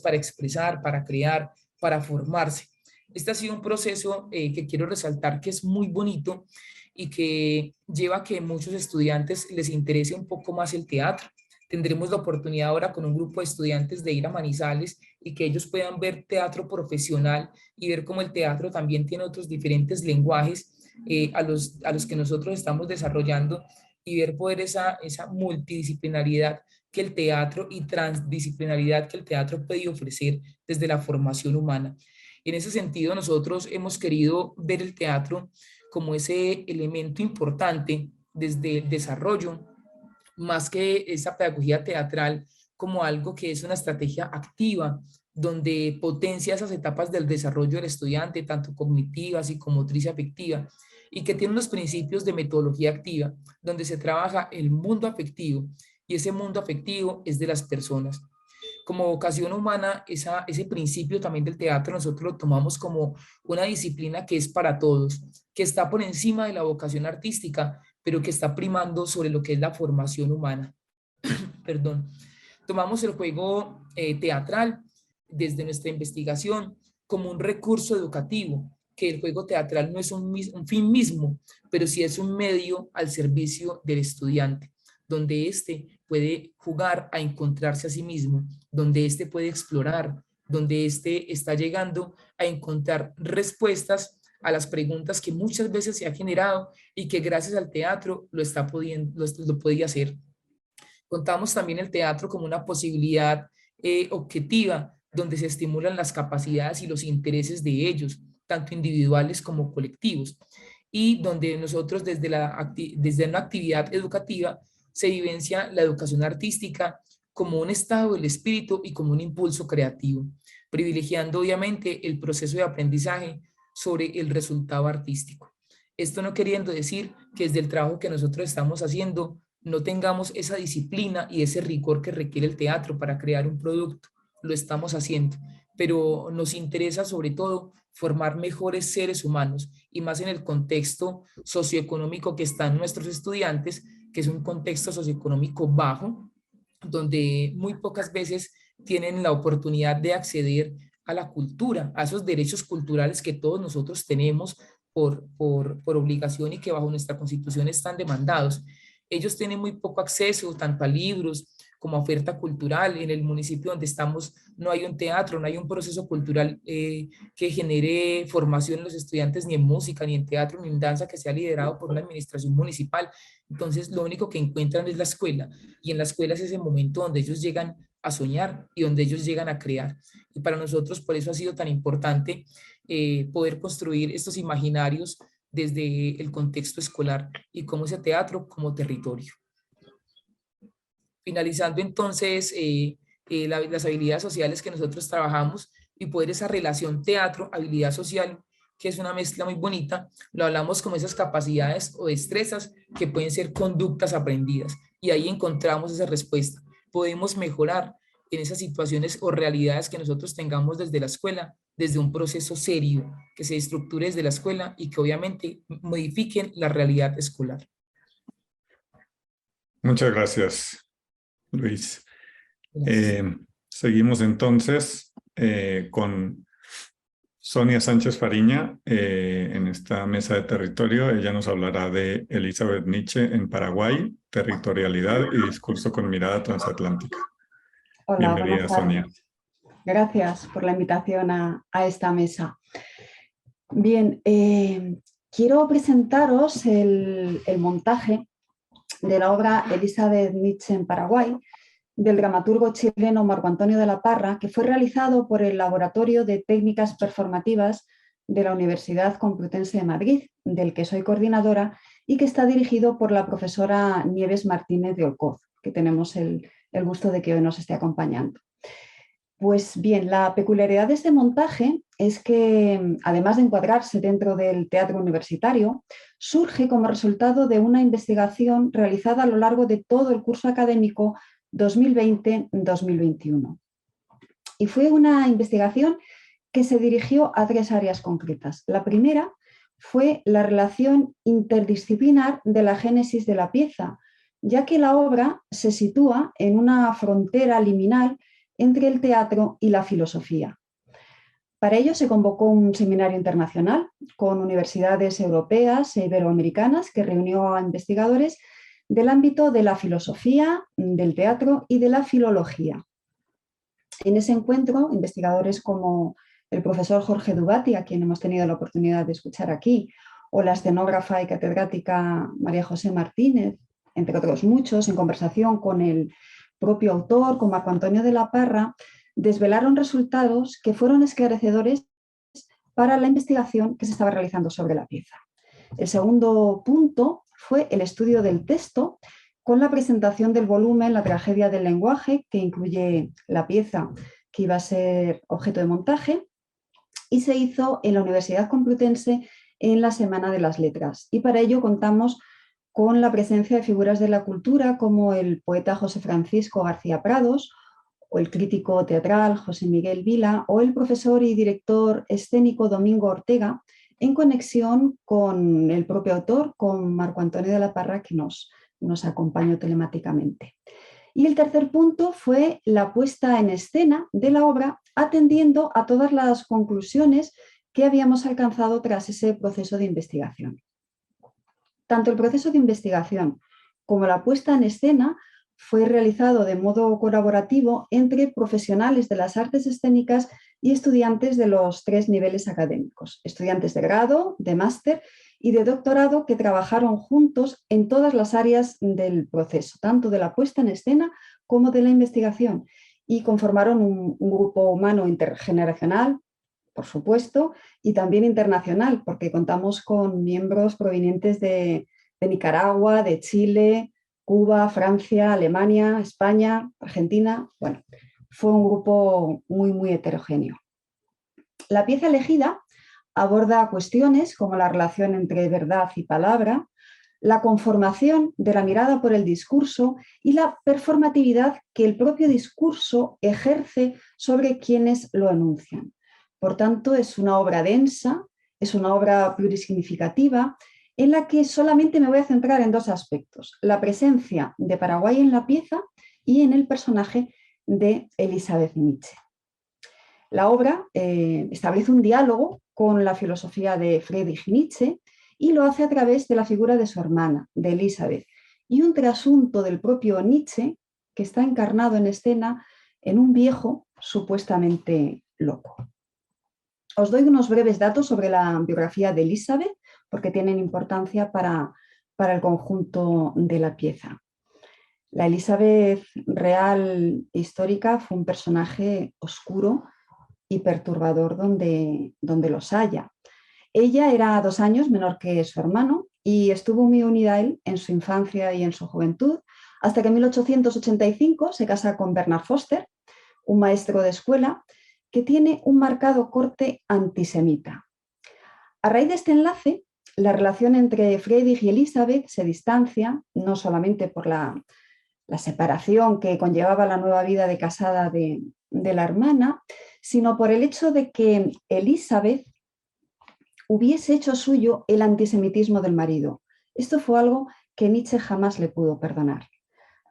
para expresar, para crear, para formarse. Este ha sido un proceso que quiero resaltar que es muy bonito y que lleva a que muchos estudiantes les interese un poco más el teatro. Tendremos la oportunidad ahora con un grupo de estudiantes de ir a Manizales y que ellos puedan ver teatro profesional y ver cómo el teatro también tiene otros diferentes lenguajes a los que nosotros estamos desarrollando, y ver poder esa multidisciplinaridad que el teatro y transdisciplinaridad que el teatro puede ofrecer desde la formación humana. En ese sentido, nosotros hemos querido ver el teatro como ese elemento importante desde el desarrollo, más que esa pedagogía teatral, como algo que es una estrategia activa, donde potencia esas etapas del desarrollo del estudiante, tanto cognitiva, psicomotriz y afectiva, y que tiene unos principios de metodología activa, donde se trabaja el mundo afectivo, y ese mundo afectivo es de las personas. Como vocación humana, ese principio también del teatro nosotros lo tomamos como una disciplina que es para todos, que está por encima de la vocación artística, pero que está primando sobre lo que es la formación humana. Perdón. Tomamos el juego teatral desde nuestra investigación como un recurso educativo, que el juego teatral no es un fin mismo, pero sí es un medio al servicio del estudiante, donde éste puede jugar a encontrarse a sí mismo, donde éste puede explorar, donde éste está llegando a encontrar respuestas a las preguntas que muchas veces se ha generado y que gracias al teatro lo podía hacer. Contamos también el teatro como una posibilidad objetiva donde se estimulan las capacidades y los intereses de ellos, tanto individuales como colectivos, y donde nosotros desde una actividad educativa se vivencia la educación artística como un estado del espíritu y como un impulso creativo, privilegiando obviamente el proceso de aprendizaje sobre el resultado artístico. Esto no queriendo decir que desde el trabajo que nosotros estamos haciendo no tengamos esa disciplina y ese rigor que requiere el teatro para crear un producto. Lo estamos haciendo, pero nos interesa sobre todo formar mejores seres humanos y más en el contexto socioeconómico que están nuestros estudiantes, que es un contexto socioeconómico bajo, donde muy pocas veces tienen la oportunidad de acceder a la cultura, a esos derechos culturales que todos nosotros tenemos por obligación y que bajo nuestra constitución están demandados. Ellos tienen muy poco acceso tanto a libros como a oferta cultural. En el municipio donde estamos no hay un teatro, no hay un proceso cultural que genere formación en los estudiantes ni en música, ni en teatro, ni en danza que sea liderado por una administración municipal. Entonces lo único que encuentran es la escuela, y en la escuela es ese momento donde ellos llegan a soñar y donde ellos llegan a crear. Y para nosotros por eso ha sido tan importante poder construir estos imaginarios desde el contexto escolar y cómo ese teatro como territorio. Finalizando entonces las habilidades sociales que nosotros trabajamos y poder esa relación teatro-habilidad social, que es una mezcla muy bonita, lo hablamos como esas capacidades o destrezas que pueden ser conductas aprendidas, y ahí encontramos esa respuesta. Podemos mejorar en esas situaciones o realidades que nosotros tengamos desde la escuela, desde un proceso serio que se estructure desde la escuela y que obviamente modifiquen la realidad escolar. Muchas gracias, Luis. Gracias. Seguimos entonces con Sonia Sánchez Fariña en esta mesa de territorio. Ella nos hablará de Elizabeth Nietzsche en Paraguay, territorialidad y discurso con mirada transatlántica. Hola, Bienvenida, buenas tardes. Sonia. Gracias por la invitación a esta mesa. Bien, quiero presentaros el montaje de la obra Elizabeth Nietzsche en Paraguay, del dramaturgo chileno Marco Antonio de la Parra, que fue realizado por el Laboratorio de Técnicas Performativas de la Universidad Complutense de Madrid, del que soy coordinadora, y que está dirigido por la profesora Nieves Martínez de Olcoz, que tenemos el gusto de que hoy nos esté acompañando. Pues bien, la peculiaridad de este montaje es que, además de encuadrarse dentro del teatro universitario, surge como resultado de una investigación realizada a lo largo de todo el curso académico 2020-2021. Y fue una investigación que se dirigió a tres áreas concretas. La primera fue la relación interdisciplinar de la génesis de la pieza, ya que la obra se sitúa en una frontera liminal entre el teatro y la filosofía. Para ello se convocó un seminario internacional con universidades europeas e iberoamericanas que reunió a investigadores del ámbito de la filosofía, del teatro y de la filología. En ese encuentro, investigadores como el profesor Jorge Dubati, a quien hemos tenido la oportunidad de escuchar aquí, o la escenógrafa y catedrática María José Martínez, entre otros muchos, en conversación con el propio autor, con Marco Antonio de la Parra, desvelaron resultados que fueron esclarecedores para la investigación que se estaba realizando sobre la pieza. El segundo punto fue el estudio del texto, con la presentación del volumen La tragedia del lenguaje, que incluye la pieza que iba a ser objeto de montaje, y se hizo en la Universidad Complutense en la Semana de las Letras. Y para ello contamos con la presencia de figuras de la cultura como el poeta José Francisco García Prados o el crítico teatral José Miguel Vila, o el profesor y director escénico Domingo Ortega, en conexión con el propio autor, con Marco Antonio de la Parra, que nos acompañó telemáticamente. Y el tercer punto fue la puesta en escena de la obra, atendiendo a todas las conclusiones que habíamos alcanzado tras ese proceso de investigación. Tanto el proceso de investigación como la puesta en escena fue realizado de modo colaborativo entre profesionales de las artes escénicas y estudiantes de los 3 niveles académicos, estudiantes de grado, de máster y de doctorado, que trabajaron juntos en todas las áreas del proceso, tanto de la puesta en escena como de la investigación, y conformaron un grupo humano intergeneracional, por supuesto, y también internacional, porque contamos con miembros provenientes de Nicaragua, de Chile, Cuba, Francia, Alemania, España, Argentina. Bueno, fue un grupo muy, muy heterogéneo. La pieza elegida aborda cuestiones como la relación entre verdad y palabra, la conformación de la mirada por el discurso y la performatividad que el propio discurso ejerce sobre quienes lo enuncian. Por tanto, es una obra densa, es una obra plurisignificativa, en la que solamente me voy a centrar en 2 aspectos: la presencia de Paraguay en la pieza y en el personaje de Elizabeth Nietzsche. La obra establece un diálogo con la filosofía de Friedrich Nietzsche y lo hace a través de la figura de su hermana, de Elizabeth, y un trasunto del propio Nietzsche, que está encarnado en escena en un viejo supuestamente loco. Os doy unos breves datos sobre la biografía de Elizabeth, porque tienen importancia para el conjunto de la pieza. La Elizabeth real histórica fue un personaje oscuro y perturbador donde los haya. Ella era 2 años menor que su hermano y estuvo muy unida a él en su infancia y en su juventud, hasta que en 1885 se casa con Bernard Foster, un maestro de escuela que tiene un marcado corte antisemita. A raíz de este enlace, la relación entre Friedrich y Elizabeth se distancia, no solamente por la separación que conllevaba la nueva vida de casada de la hermana, sino por el hecho de que Elizabeth hubiese hecho suyo el antisemitismo del marido. Esto fue algo que Nietzsche jamás le pudo perdonar.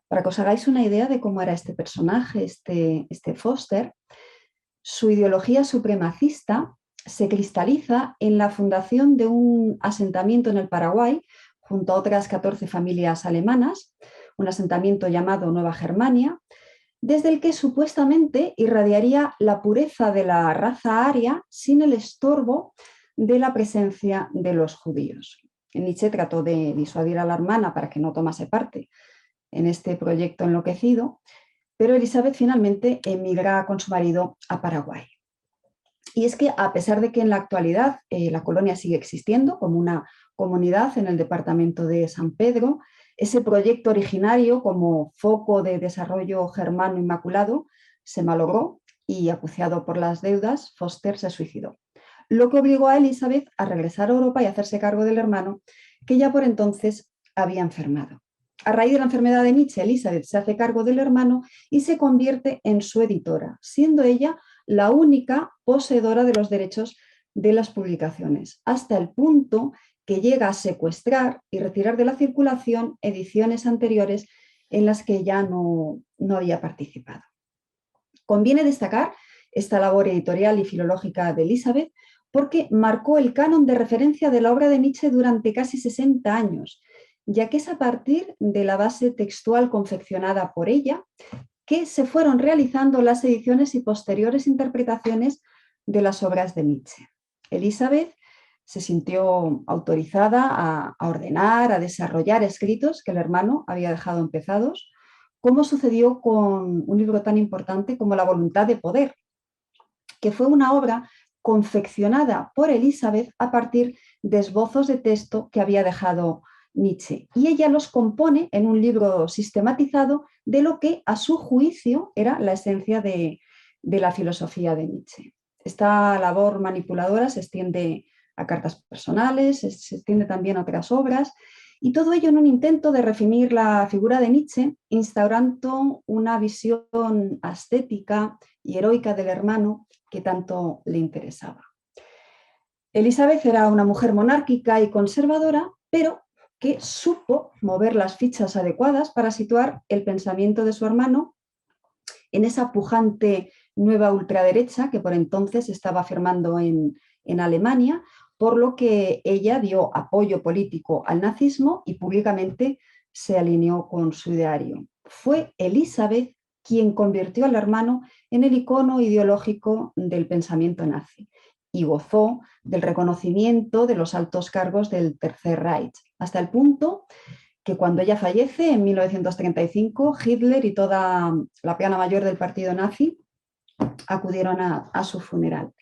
Para que os hagáis una idea de cómo era este personaje, este Foster, su ideología supremacista se cristaliza en la fundación de un asentamiento en el Paraguay, junto a otras 14 familias alemanas, un asentamiento llamado Nueva Germania, desde el que supuestamente irradiaría la pureza de la raza aria sin el estorbo de la presencia de los judíos. Nietzsche trató de disuadir a la hermana para que no tomase parte en este proyecto enloquecido, pero Elizabeth finalmente emigra con su marido a Paraguay. Y es que, a pesar de que en la actualidad la colonia sigue existiendo como una comunidad en el departamento de San Pedro, ese proyecto originario como foco de desarrollo germano inmaculado se malogró y, acuciado por las deudas, Foster se suicidó, lo que obligó a Elizabeth a regresar a Europa y a hacerse cargo del hermano, que ya por entonces había enfermado. A raíz de la enfermedad de Nietzsche, Elizabeth se hace cargo del hermano y se convierte en su editora, siendo ella la única poseedora de los derechos de las publicaciones, hasta el punto que llega a secuestrar y retirar de la circulación ediciones anteriores en las que ya no había participado. Conviene destacar esta labor editorial y filológica de Elizabeth porque marcó el canon de referencia de la obra de Nietzsche durante casi 60 años, ya que es a partir de la base textual confeccionada por ella que se fueron realizando las ediciones y posteriores interpretaciones de las obras de Nietzsche. Elizabeth se sintió autorizada a ordenar, a desarrollar escritos que el hermano había dejado empezados, como sucedió con un libro tan importante como La voluntad de poder, que fue una obra confeccionada por Elizabeth a partir de esbozos de texto que había dejado Nietzsche. Y ella los compone en un libro sistematizado de lo que, a su juicio, era la esencia de la filosofía de Nietzsche. Esta labor manipuladora se extiende a cartas personales, se extiende también a otras obras, Y todo ello en un intento de redefinir la figura de Nietzsche, instaurando una visión ascética y heroica del hermano que tanto le interesaba. Elizabeth era una mujer monárquica y conservadora, pero que supo mover las fichas adecuadas para situar el pensamiento de su hermano en esa pujante nueva ultraderecha que por entonces estaba firmando en Alemania, por lo que ella dio apoyo político al nazismo y públicamente se alineó con su ideario. Fue Elizabeth quien convirtió al hermano en el icono ideológico del pensamiento nazi y gozó del reconocimiento de los altos cargos del Tercer Reich, hasta el punto que cuando ella fallece en 1935, Hitler y toda la plana mayor del partido nazi acudieron a su funeral.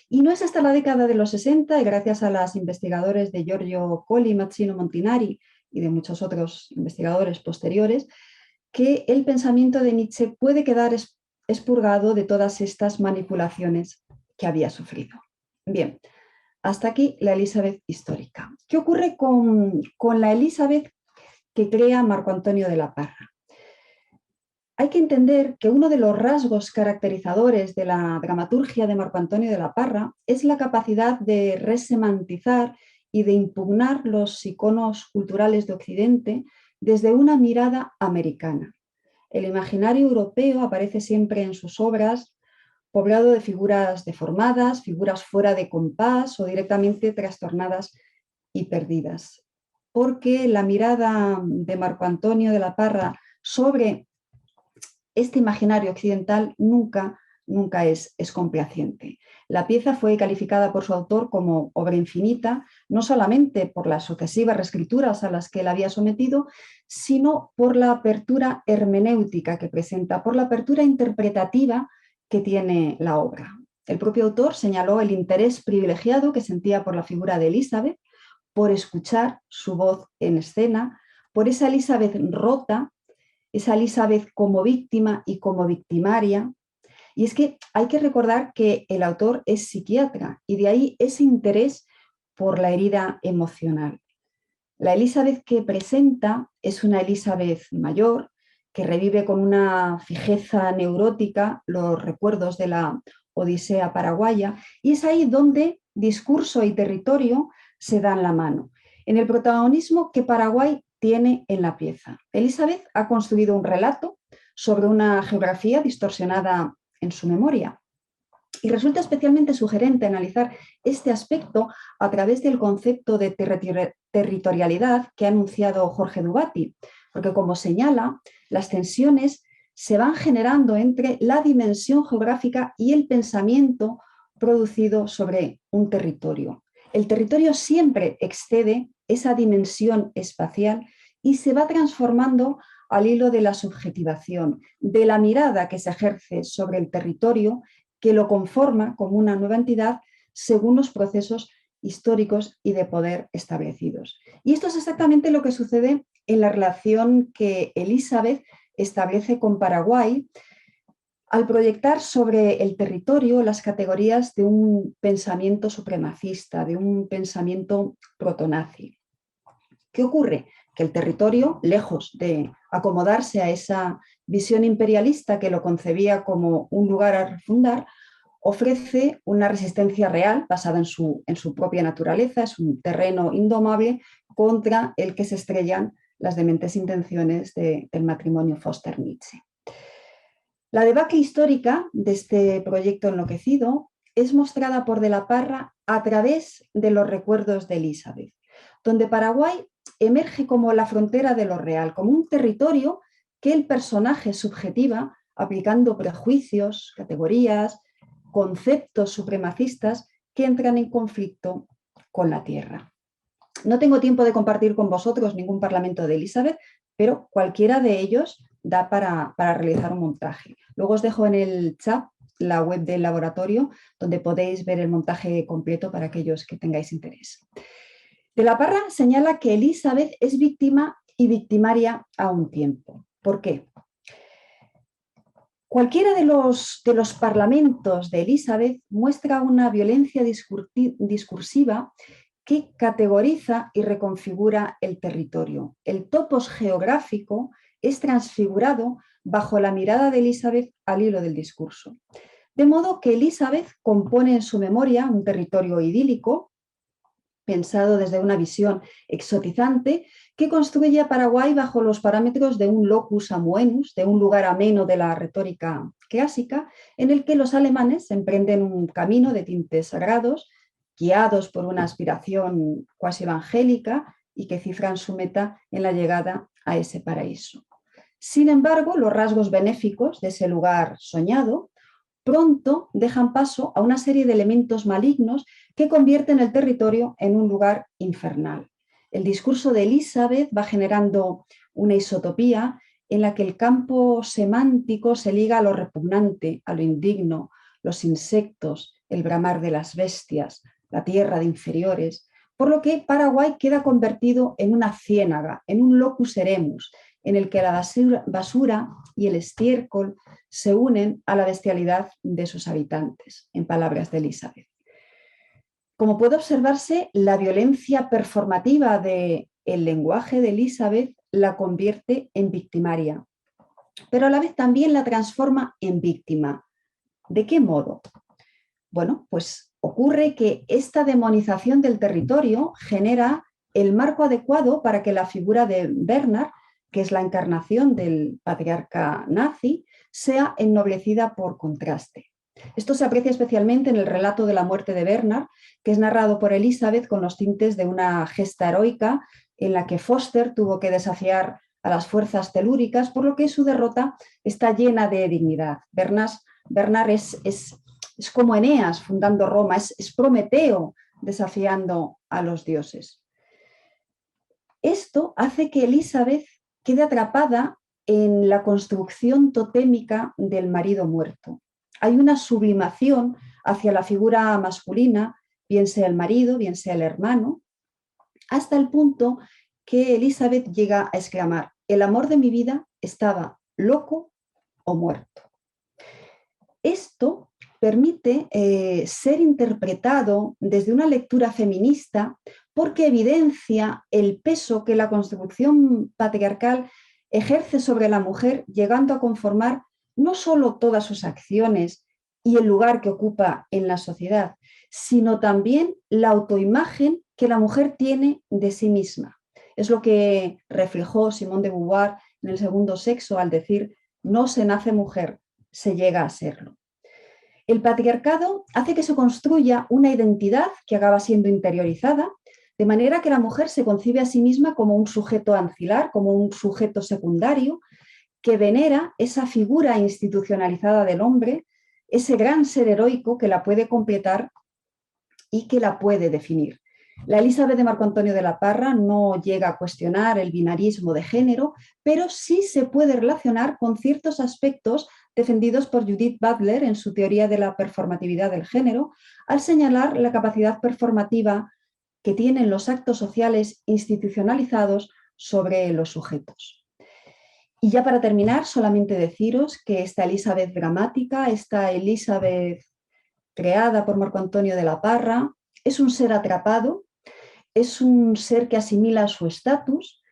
Y no es hasta la década de los 60, y gracias a los investigadores de Giorgio Colli, Mazzino Montinari y de muchos otros investigadores posteriores, que el pensamiento de Nietzsche puede quedar expurgado de todas estas manipulaciones que había sufrido. Bien, hasta aquí la Elizabeth histórica. ¿Qué ocurre con la Elizabeth que crea Marco Antonio de la Parra? Hay que entender que uno de los rasgos caracterizadores de la dramaturgia de Marco Antonio de la Parra es la capacidad de resemantizar y de impugnar los iconos culturales de Occidente desde una mirada americana. El imaginario europeo aparece siempre en sus obras poblado de figuras deformadas, figuras fuera de compás o directamente trastornadas y perdidas. Porque la mirada de Marco Antonio de la Parra sobre este imaginario occidental nunca es complaciente. La pieza fue calificada por su autor como obra infinita, no solamente por las sucesivas reescrituras a las que él había sometido, sino por la apertura hermenéutica que presenta, por la apertura interpretativa que tiene la obra. El propio autor señaló el interés privilegiado que sentía por la figura de Elizabeth, por escuchar su voz en escena, por esa Elizabeth rota, esa Elizabeth como víctima y como victimaria. Y es que hay que recordar que el autor es psiquiatra y de ahí ese interés por la herida emocional. La Elizabeth que presenta es una Elizabeth mayor que revive con una fijeza neurótica los recuerdos de la Odisea paraguaya y es ahí donde discurso y territorio se dan la mano. En el protagonismo que Paraguay tiene en la pieza. Elizabeth ha construido un relato sobre una geografía distorsionada en su memoria. Y resulta especialmente sugerente analizar este aspecto a través del concepto de territorialidad que ha anunciado Jorge Dubati, porque como señala, las tensiones se van generando entre la dimensión geográfica y el pensamiento producido sobre un territorio. El territorio siempre excede esa dimensión espacial y se va transformando al hilo de la subjetivación, de la mirada que se ejerce sobre el territorio, que lo conforma como una nueva entidad según los procesos históricos y de poder establecidos. Y esto es exactamente lo que sucede en la relación que Elizabeth establece con Paraguay al proyectar sobre el territorio las categorías de un pensamiento supremacista, de un pensamiento protonazi. ¿Qué ocurre? Que el territorio, lejos de acomodarse a esa visión imperialista que lo concebía como un lugar a refundar, ofrece una resistencia real basada en su propia naturaleza, es un terreno indomable contra el que se estrellan las dementes intenciones del matrimonio Foster-Nietzsche. La debacle histórica de este proyecto enloquecido es mostrada por De la Parra a través de los recuerdos de Elizabeth, donde Paraguay emerge como la frontera de lo real, como un territorio que el personaje subjetiva, aplicando prejuicios, categorías, conceptos supremacistas que entran en conflicto con la tierra. No tengo tiempo de compartir con vosotros ningún parlamento de Elizabeth, pero cualquiera de ellos da para realizar un montaje. Luego os dejo en el chat la web del laboratorio, donde podéis ver el montaje completo para aquellos que tengáis interés. De la Parra señala que Elizabeth es víctima y victimaria a un tiempo. ¿Por qué? Cualquiera de los parlamentos de Elizabeth muestra una violencia discursiva que categoriza y reconfigura el territorio. El topos geográfico es transfigurado bajo la mirada de Elizabeth al hilo del discurso. De modo que Elizabeth compone en su memoria un territorio idílico, pensado desde una visión exotizante, que construye a Paraguay bajo los parámetros de un locus amoenus, de un lugar ameno de la retórica clásica, en el que los alemanes emprenden un camino de tintes sagrados, guiados por una aspiración cuasi evangélica y que cifran su meta en la llegada a ese paraíso. Sin embargo, los rasgos benéficos de ese lugar soñado pronto dejan paso a una serie de elementos malignos que convierten el territorio en un lugar infernal. El discurso de Elizabeth va generando una isotopía en la que el campo semántico se liga a lo repugnante, a lo indigno, los insectos, el bramar de las bestias, la tierra de inferiores, por lo que Paraguay queda convertido en una ciénaga, en un locus eremus, en el que la basura y el estiércol se unen a la bestialidad de sus habitantes, en palabras de Elizabeth. Como puede observarse, la violencia performativa del lenguaje de Elizabeth la convierte en victimaria, pero a la vez también la transforma en víctima. ¿De qué modo? Bueno, pues ocurre que esta demonización del territorio genera el marco adecuado para que la figura de Bernard, que es la encarnación del patriarca nazi, sea ennoblecida por contraste. Esto se aprecia especialmente en el relato de la muerte de Bernard, que es narrado por Elizabeth con los tintes de una gesta heroica en la que Foster tuvo que desafiar a las fuerzas telúricas, por lo que su derrota está llena de dignidad. Bernard es como Eneas fundando Roma, es Prometeo desafiando a los dioses. Esto hace que Elizabeth quede atrapada en la construcción totémica del marido muerto. Hay una sublimación hacia la figura masculina, bien sea el marido, bien sea el hermano, hasta el punto que Elizabeth llega a exclamar: el amor de mi vida estaba loco o muerto. Esto permite ser interpretado desde una lectura feminista porque evidencia el peso que la construcción patriarcal ejerce sobre la mujer, llegando a conformar no solo todas sus acciones y el lugar que ocupa en la sociedad, sino también la autoimagen que la mujer tiene de sí misma. Es lo que reflejó Simone de Beauvoir en El segundo sexo al decir: no se nace mujer, se llega a serlo. El patriarcado hace que se construya una identidad que acaba siendo interiorizada, de manera que la mujer se concibe a sí misma como un sujeto ancilar, como un sujeto secundario, que venera esa figura institucionalizada del hombre, ese gran ser heroico que la puede completar y que la puede definir. La Elizabeth de Marco Antonio de la Parra no llega a cuestionar el binarismo de género, pero sí se puede relacionar con ciertos aspectos defendidos por Judith Butler en su teoría de la performatividad del género, al señalar la capacidad performativa que tienen los actos sociales institucionalizados sobre los sujetos. Y ya para terminar, solamente deciros que esta Elizabeth dramática, esta Elizabeth creada por Marco Antonio de la Parra, es un ser atrapado, es un ser que asimila su estatus,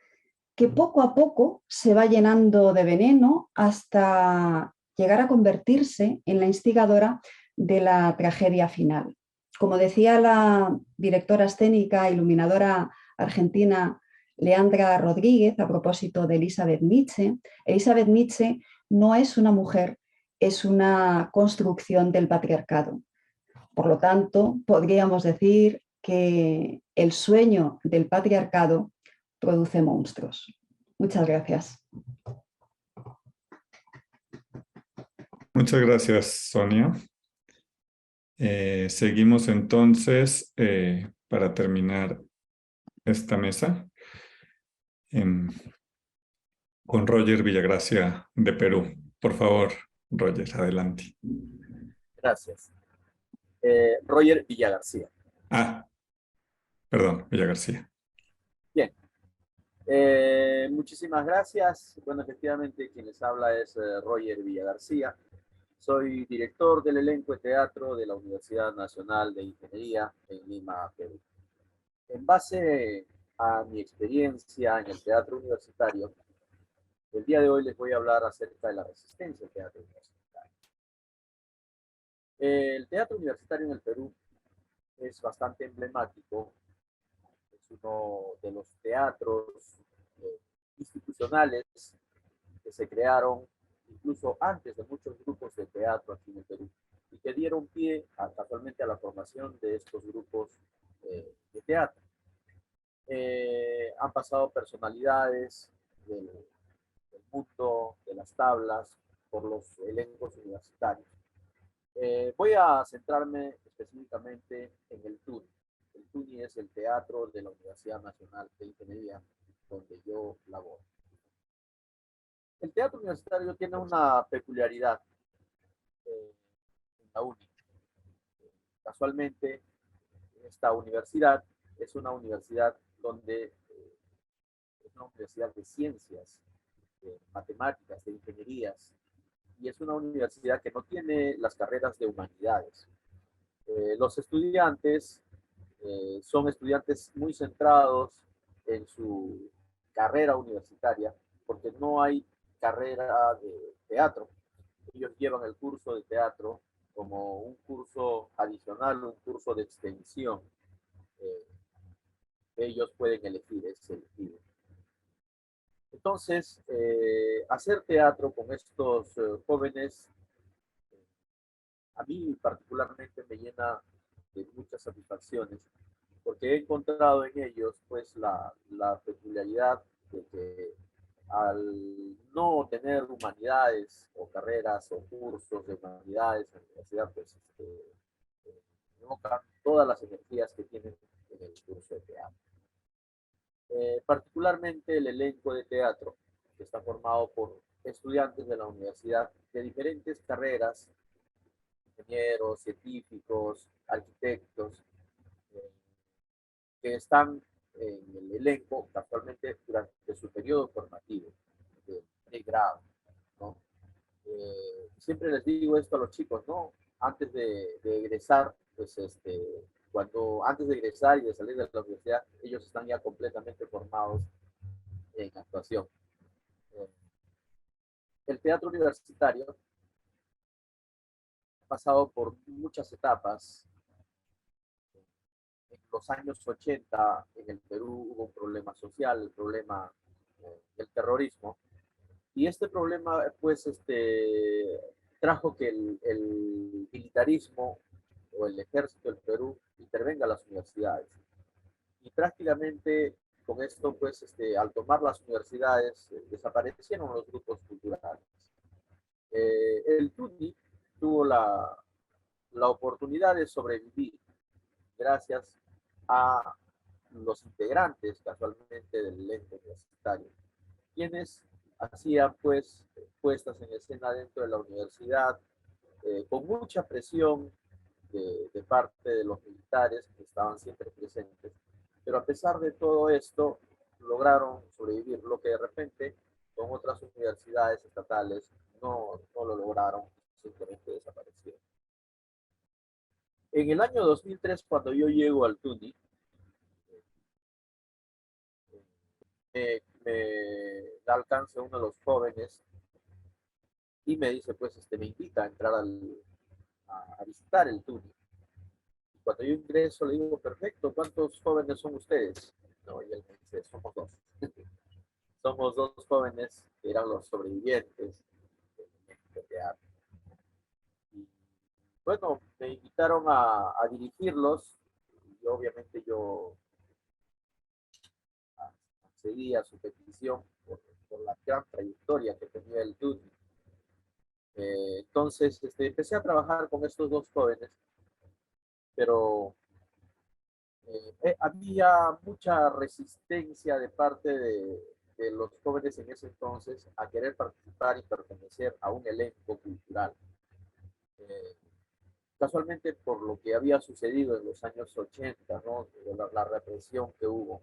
que poco a poco se va llenando de veneno hasta llegar a convertirse en la instigadora de la tragedia final. Como decía la directora escénica, iluminadora argentina Leandra Rodríguez a propósito de Elizabeth Nietzsche no es una mujer, es una construcción del patriarcado. Por lo tanto, podríamos decir que el sueño del patriarcado produce monstruos. Muchas gracias. Muchas gracias, Sonia. Seguimos entonces para terminar esta mesa con Roger Villagracia de Perú. Por favor, Roger, adelante. Gracias. Roger Villagarcía. Perdón, Villagarcía. Bien. Muchísimas gracias. Bueno, efectivamente quien les habla es Roger Villagarcía. Soy director del elenco de teatro de la Universidad Nacional de Ingeniería en Lima, Perú. En base a mi experiencia en el teatro universitario, el día de hoy les voy a hablar acerca de la resistencia al teatro universitario. El teatro universitario en el Perú es bastante emblemático, es uno de los teatros institucionales que se crearon incluso antes de muchos grupos de teatro aquí en el Perú y que dieron pie casualmente a la formación de estos grupos de teatro. Han pasado personalidades del mundo de las tablas por los elencos universitarios. Voy a centrarme específicamente en el TUNI. El TUNI es el Teatro de la Universidad Nacional de Ingeniería, donde yo laboro. El teatro universitario tiene una peculiaridad en la UNI. Casualmente, esta universidad es una universidad donde es una universidad de ciencias, de matemáticas, de ingenierías, y es una universidad que no tiene las carreras de humanidades. Los estudiantes son estudiantes muy centrados en su carrera universitaria, porque no hay carrera de teatro. Ellos llevan el curso de teatro como un curso adicional, un curso de extensión. Ellos pueden elegir, es electivo. Entonces, hacer teatro con estos jóvenes, a mí particularmente me llena de muchas satisfacciones, porque he encontrado en ellos pues la peculiaridad de que al no tener humanidades o carreras o cursos de humanidades en la universidad, pues invocan todas las energías que tienen en el curso de teatro. Particularmente el elenco de teatro, que está formado por estudiantes de la universidad de diferentes carreras, ingenieros, científicos, arquitectos, que están en el elenco casualmente durante su periodo formativo de grado, ¿no? Siempre les digo esto a los chicos, ¿no? Antes de egresar, pues antes de egresar y de salir de la universidad, ellos están ya completamente formados en actuación. El teatro universitario ha pasado por muchas etapas. En los años 80 en el Perú hubo un problema social, el problema del terrorismo, y este problema pues trajo que el militarismo o el ejército del Perú intervenga a las universidades. Y prácticamente con esto pues al tomar las universidades desaparecieron los grupos culturales. El TUNI tuvo la oportunidad de sobrevivir gracias a los integrantes casualmente del elenco universitario, quienes hacían pues puestas en escena dentro de la universidad con mucha presión de parte de los militares que estaban siempre presentes, pero a pesar de todo esto lograron sobrevivir, lo que de repente con otras universidades estatales no lo lograron, simplemente desaparecieron. En el año 2003, cuando yo llego al TUNI, me da alcance uno de los jóvenes y me dice, pues, me invita a entrar a visitar el TUNI. Y cuando yo ingreso, le digo, perfecto, ¿cuántos jóvenes son ustedes? No, y él me dice, somos dos. Somos dos jóvenes que eran los sobrevivientes del teatro. Y, bueno, me invitaron a dirigirlos y obviamente yo accedí a su petición por la gran trayectoria que tenía el TUNI. Entonces empecé a trabajar con estos dos jóvenes, pero había mucha resistencia de parte de los jóvenes en ese entonces a querer participar y pertenecer a un elenco cultural. Casualmente por lo que había sucedido en los años 80, ¿no? La represión que hubo.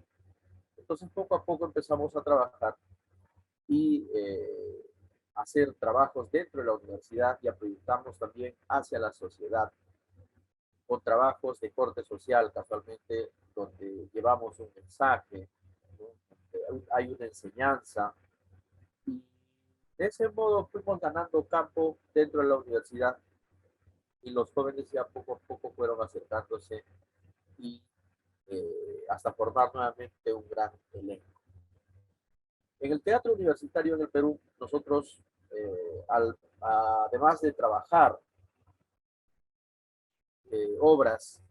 Entonces poco a poco empezamos a trabajar y hacer trabajos dentro de la universidad y a proyectarnos también hacia la sociedad con trabajos de corte social. Casualmente donde llevamos un mensaje, ¿no? Hay una enseñanza. Y de ese modo fuimos ganando campo dentro de la universidad y los jóvenes ya poco a poco fueron acercándose y hasta formar nuevamente un gran elenco. En el teatro universitario en el Perú, nosotros, además de trabajar obras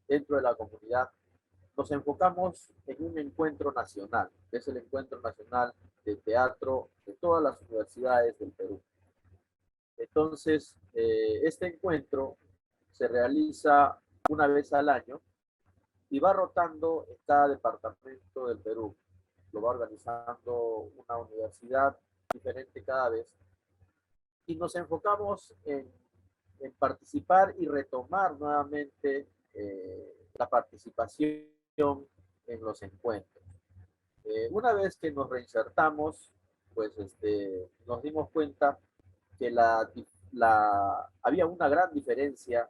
dentro de la comunidad, nos enfocamos en un encuentro nacional, que es el Encuentro Nacional de Teatro de todas las universidades del Perú. Entonces, este encuentro se realiza una vez al año y va rotando en cada departamento del Perú. Lo va organizando una universidad diferente cada vez. Y nos enfocamos en participar y retomar nuevamente la participación en los encuentros. Una vez que nos reinsertamos, pues nos dimos cuenta que había una gran diferencia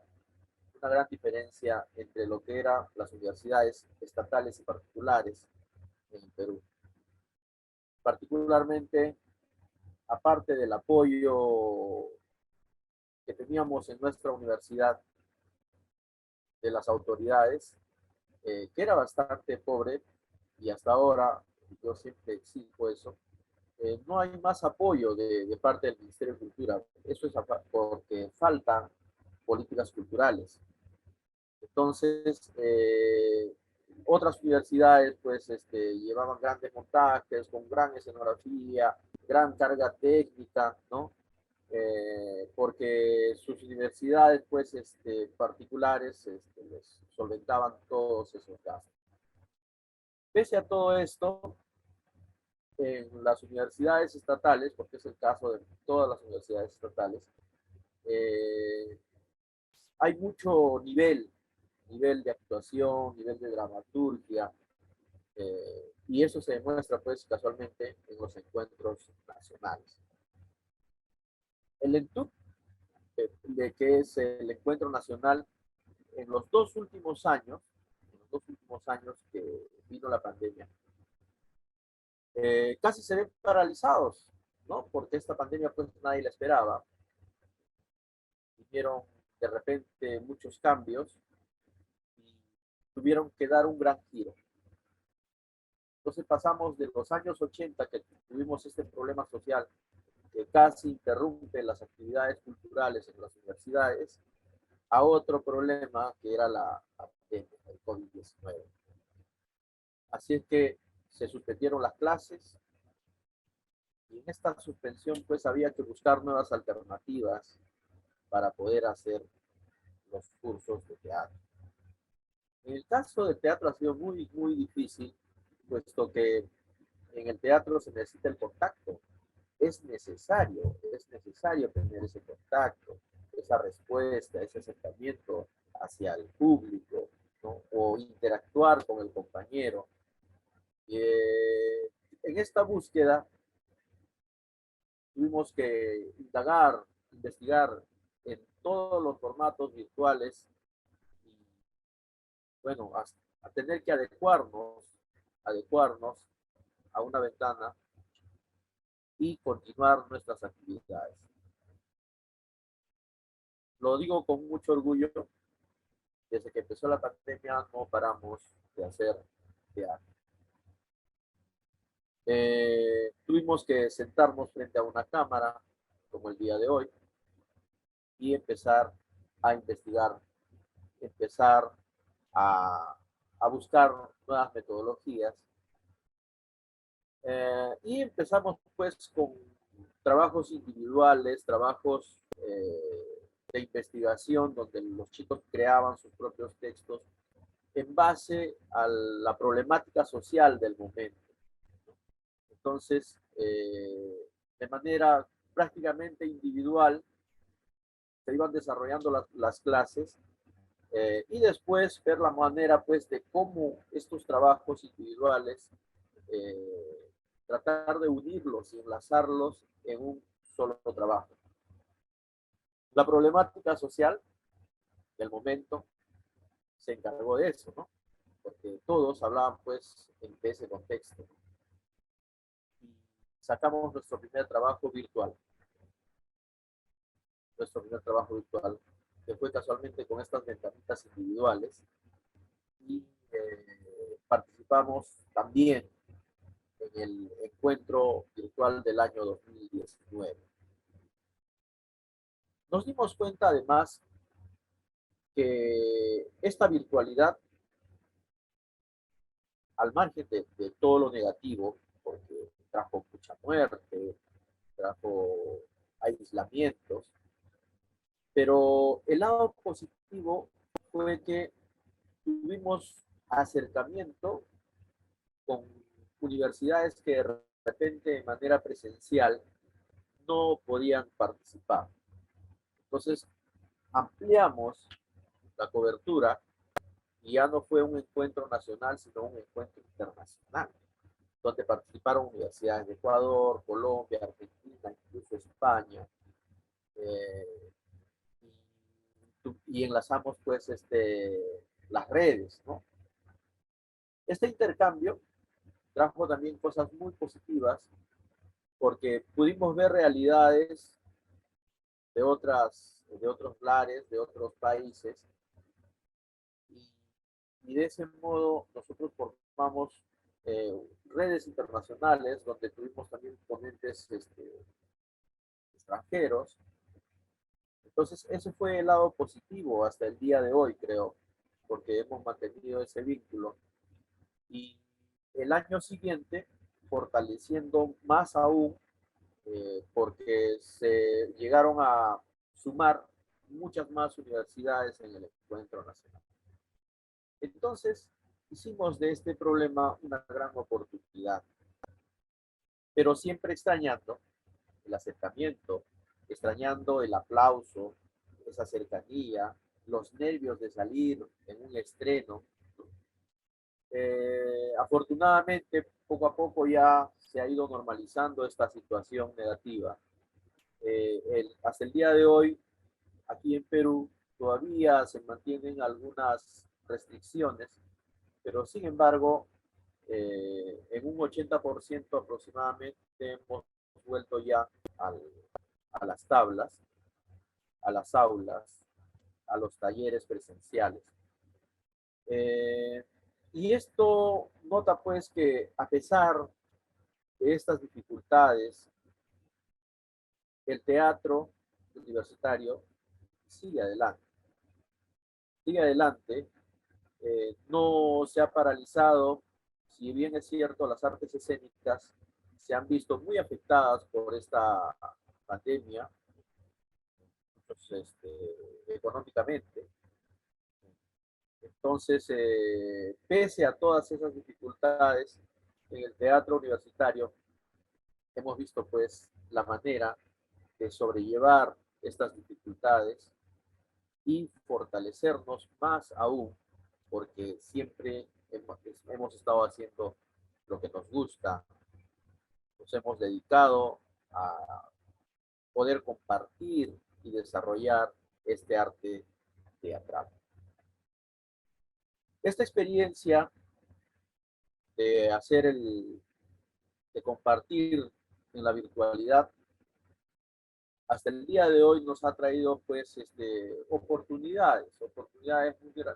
entre lo que eran las universidades estatales y particulares en el Perú. Particularmente, aparte del apoyo que teníamos en nuestra universidad de las autoridades, que era bastante pobre, y hasta ahora, yo siempre exijo eso, no hay más apoyo de parte del Ministerio de Cultura. Eso es porque faltan políticas culturales. Entonces, otras universidades pues llevaban grandes montajes con gran escenografía, gran carga técnica, ¿no? Porque sus universidades pues particulares les solventaban todos esos gastos. Pese a todo esto, en las universidades estatales, porque es el caso de todas las universidades estatales, hay mucho nivel de actuación, nivel de dramaturgia, y eso se demuestra pues casualmente en los encuentros nacionales. El ENTUC, de que es el encuentro nacional, en los dos últimos años que vino la pandemia, casi se ven paralizados, ¿no? Porque esta pandemia pues nadie la esperaba. Vinieron de repente muchos cambios y tuvieron que dar un gran giro. Entonces pasamos de los años 80, que tuvimos este problema social que casi interrumpe las actividades culturales en las universidades, a otro problema que era la pandemia, el COVID-19. Así es que se suspendieron las clases y en esta suspensión pues había que buscar nuevas alternativas para poder hacer los cursos de teatro. En el caso del teatro ha sido muy, muy difícil, puesto que en el teatro se necesita el contacto. Es necesario tener ese contacto, esa respuesta, ese acercamiento hacia el público, ¿no? O interactuar con el compañero. En esta búsqueda tuvimos que investigar en todos los formatos virtuales y, bueno, a tener que adecuarnos a una ventana y continuar nuestras actividades. Lo digo con mucho orgullo, desde que empezó la pandemia no paramos de hacer teatro. Tuvimos que sentarnos frente a una cámara, como el día de hoy, y empezar a investigar, empezar a buscar nuevas metodologías. Y empezamos pues con trabajos individuales, trabajos de investigación, donde los chicos creaban sus propios textos en base a la problemática social del momento. Entonces, de manera prácticamente individual, se iban desarrollando las clases y después ver la manera pues de cómo estos trabajos individuales tratar de unirlos y enlazarlos en un solo trabajo. La problemática social del momento se encargó de eso, ¿no? porque todos hablaban pues en ese contexto. Y sacamos nuestro primer trabajo virtual. Que fue casualmente con estas ventanitas individuales. Y participamos también en el encuentro virtual del año 2019. Nos dimos cuenta además que esta virtualidad, al margen de todo lo negativo, porque trajo mucha muerte, trajo aislamientos, pero el lado positivo fue que tuvimos acercamiento con universidades que de repente de manera presencial no podían participar. Entonces ampliamos la cobertura y ya no fue un encuentro nacional, sino un encuentro internacional, donde participaron universidades de Ecuador, Colombia, Argentina, incluso España, y enlazamos pues las redes, ¿no? Este intercambio trajo también cosas muy positivas, porque pudimos ver realidades de otros lares, de otros países, y de ese modo nosotros formamos redes internacionales donde tuvimos también ponentes extranjeros. Entonces ese fue el lado positivo hasta el día de hoy, creo, porque hemos mantenido ese vínculo. Y el año siguiente, fortaleciendo más aún, porque se llegaron a sumar muchas más universidades en el encuentro nacional. Entonces, hicimos de este problema una gran oportunidad, pero siempre extrañando el acercamiento, extrañando el aplauso, esa cercanía, los nervios de salir en un estreno. Afortunadamente, poco a poco ya se ha ido normalizando esta situación negativa. Hasta el día de hoy, aquí en Perú, todavía se mantienen algunas restricciones, pero sin embargo, en un 80% aproximadamente hemos vuelto ya a las tablas, a las aulas, a los talleres presenciales. Y esto nota pues que a pesar de estas dificultades, el teatro universitario sigue adelante. Sigue adelante, no se ha paralizado, si bien es cierto, las artes escénicas se han visto muy afectadas por esta pandemia, pues, económicamente. Entonces, pese a todas esas dificultades, en el teatro universitario hemos visto pues la manera de sobrellevar estas dificultades y fortalecernos más aún, porque siempre hemos estado haciendo lo que nos gusta, nos hemos dedicado a poder compartir y desarrollar este arte teatral. Esta experiencia de compartir en la virtualidad, hasta el día de hoy nos ha traído pues oportunidades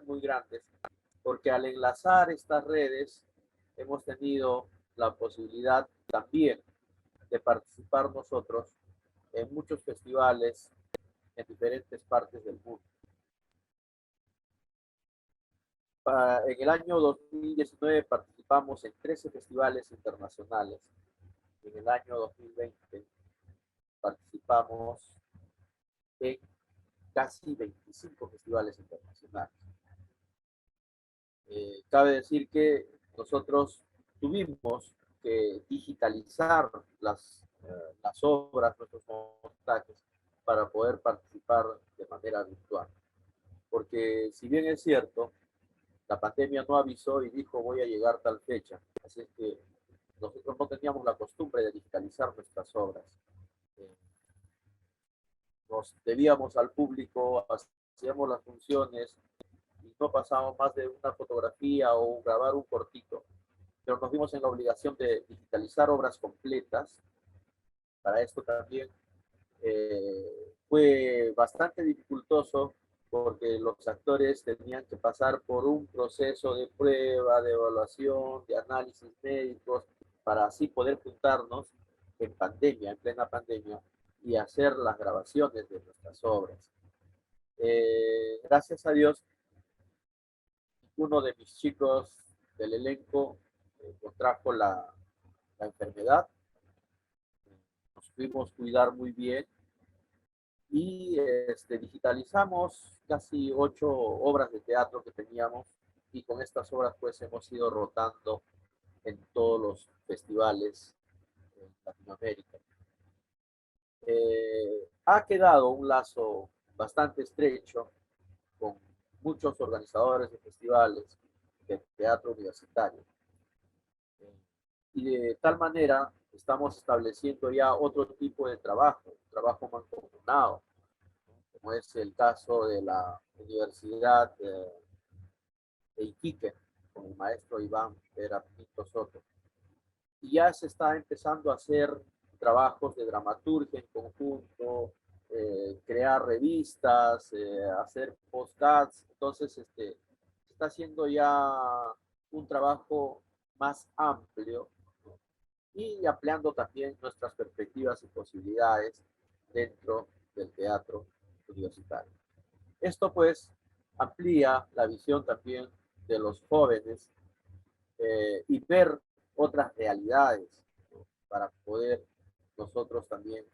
muy grandes, porque al enlazar estas redes hemos tenido la posibilidad también de participar nosotros en muchos festivales en diferentes partes del mundo. En el año 2019 participamos en 13 festivales internacionales. En el año 2020 participamos en casi 25 festivales internacionales. Cabe decir que nosotros tuvimos que digitalizar las obras, nuestros montajes, para poder participar de manera virtual. Porque si bien es cierto, la pandemia no avisó y dijo voy a llegar tal fecha, así es que nosotros no teníamos la costumbre de digitalizar nuestras obras. Nos debíamos al público, hacíamos las funciones y y no pasamos más de una fotografía o grabar un cortito, pero nos vimos en la obligación de digitalizar obras completas. Para esto también fue bastante dificultoso porque los actores tenían que pasar por un proceso de prueba, de evaluación, de análisis médicos, para así poder juntarnos en pandemia, en plena pandemia, y hacer las grabaciones de nuestras obras. Gracias a Dios, uno de mis chicos del elenco contrajo la enfermedad. Nos pudimos cuidar muy bien y digitalizamos casi 8 obras de teatro que teníamos, y con estas obras pues hemos ido rotando en todos los festivales en Latinoamérica. Ha quedado un lazo bastante estrecho con muchos organizadores de festivales de teatro universitario. Y de tal manera estamos estableciendo ya otro tipo de trabajo, un trabajo mancomunado, como es el caso de la Universidad de Iquique, con el maestro Iván Vera Pinto Soto. Y ya se está empezando a hacer trabajos de dramaturgia en conjunto, crear revistas, hacer podcasts. Entonces, se está haciendo ya un trabajo más amplio, ¿no? Y ampliando también nuestras perspectivas y posibilidades dentro del teatro universitario. Esto pues amplía la visión también de los jóvenes y ver otras realidades, ¿no? Para poder nosotros también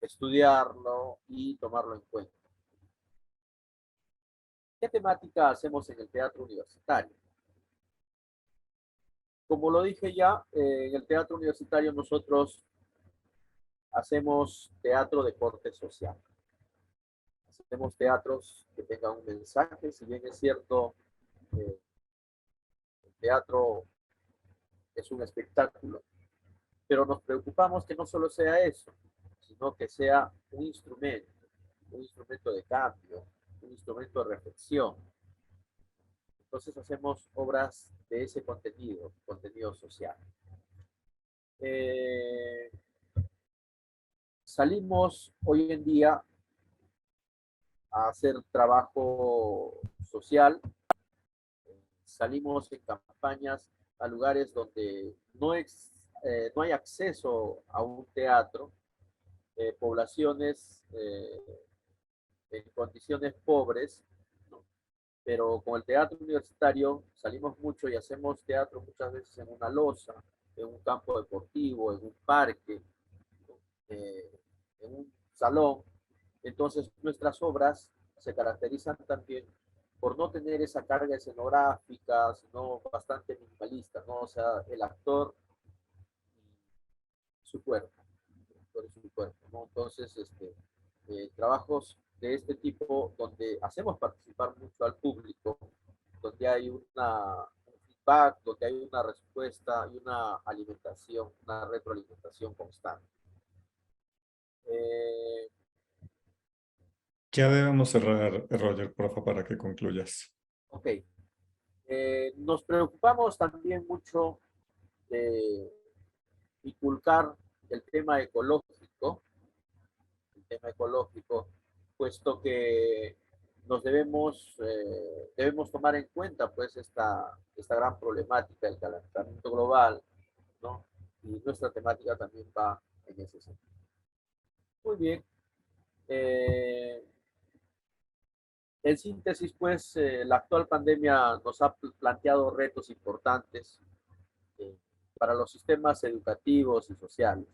estudiarlo y tomarlo en cuenta. ¿Qué temática hacemos en el teatro universitario? Como lo dije ya, en el teatro universitario nosotros hacemos teatro de corte social. Hacemos teatros que tengan un mensaje, si bien es cierto, el teatro es un espectáculo, pero nos preocupamos que no solo sea eso, sino que sea un instrumento de cambio, un instrumento de reflexión. Entonces hacemos obras de ese contenido social. Salimos hoy en día a hacer trabajo social, salimos en campañas a lugares donde no hay acceso a un teatro, poblaciones en condiciones pobres, ¿no? Pero con el teatro universitario salimos mucho y hacemos teatro muchas veces en una loza, en un campo deportivo, en un parque, ¿no? En un salón. Entonces nuestras obras se caracterizan también por no tener esa carga escenográfica, sino bastante minimalista, ¿no? O sea, el actor y su cuerpo, ¿no? Entonces, trabajos de este tipo donde hacemos participar mucho al público, donde hay un feedback, donde hay una respuesta y una alimentación, una retroalimentación constante. Ya debemos cerrar, Roger, por favor, para que concluyas. Ok. Nos preocupamos también mucho de inculcar el tema ecológico, puesto que nos debemos tomar en cuenta pues esta gran problemática del calentamiento global, ¿no? Y nuestra temática también va en ese sentido. Muy bien. En síntesis, pues, la actual pandemia nos ha planteado retos importantes para los sistemas educativos y sociales,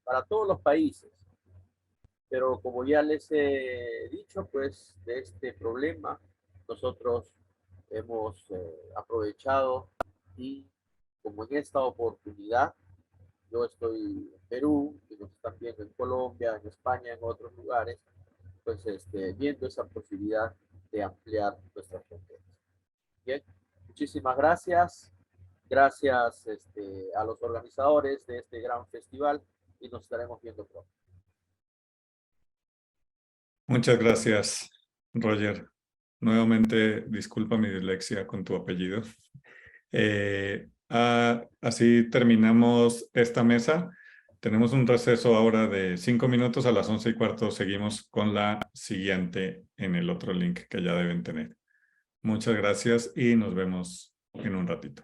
para todos los países. Pero como ya les he dicho, pues, de este problema, nosotros hemos aprovechado, y como en esta oportunidad, yo estoy en Perú y nos están viendo en Colombia, en España, en otros lugares, pues viendo esa posibilidad de ampliar nuestras fronteras. Bien, muchísimas gracias. Gracias a los organizadores de este gran festival y nos estaremos viendo pronto. Muchas gracias, Roger, nuevamente disculpa mi dislexia con tu apellido. Así terminamos esta mesa. Tenemos un receso ahora de 5 minutos. A las 11:15 seguimos con la siguiente en el otro link que ya deben tener. Muchas gracias y nos vemos en un ratito.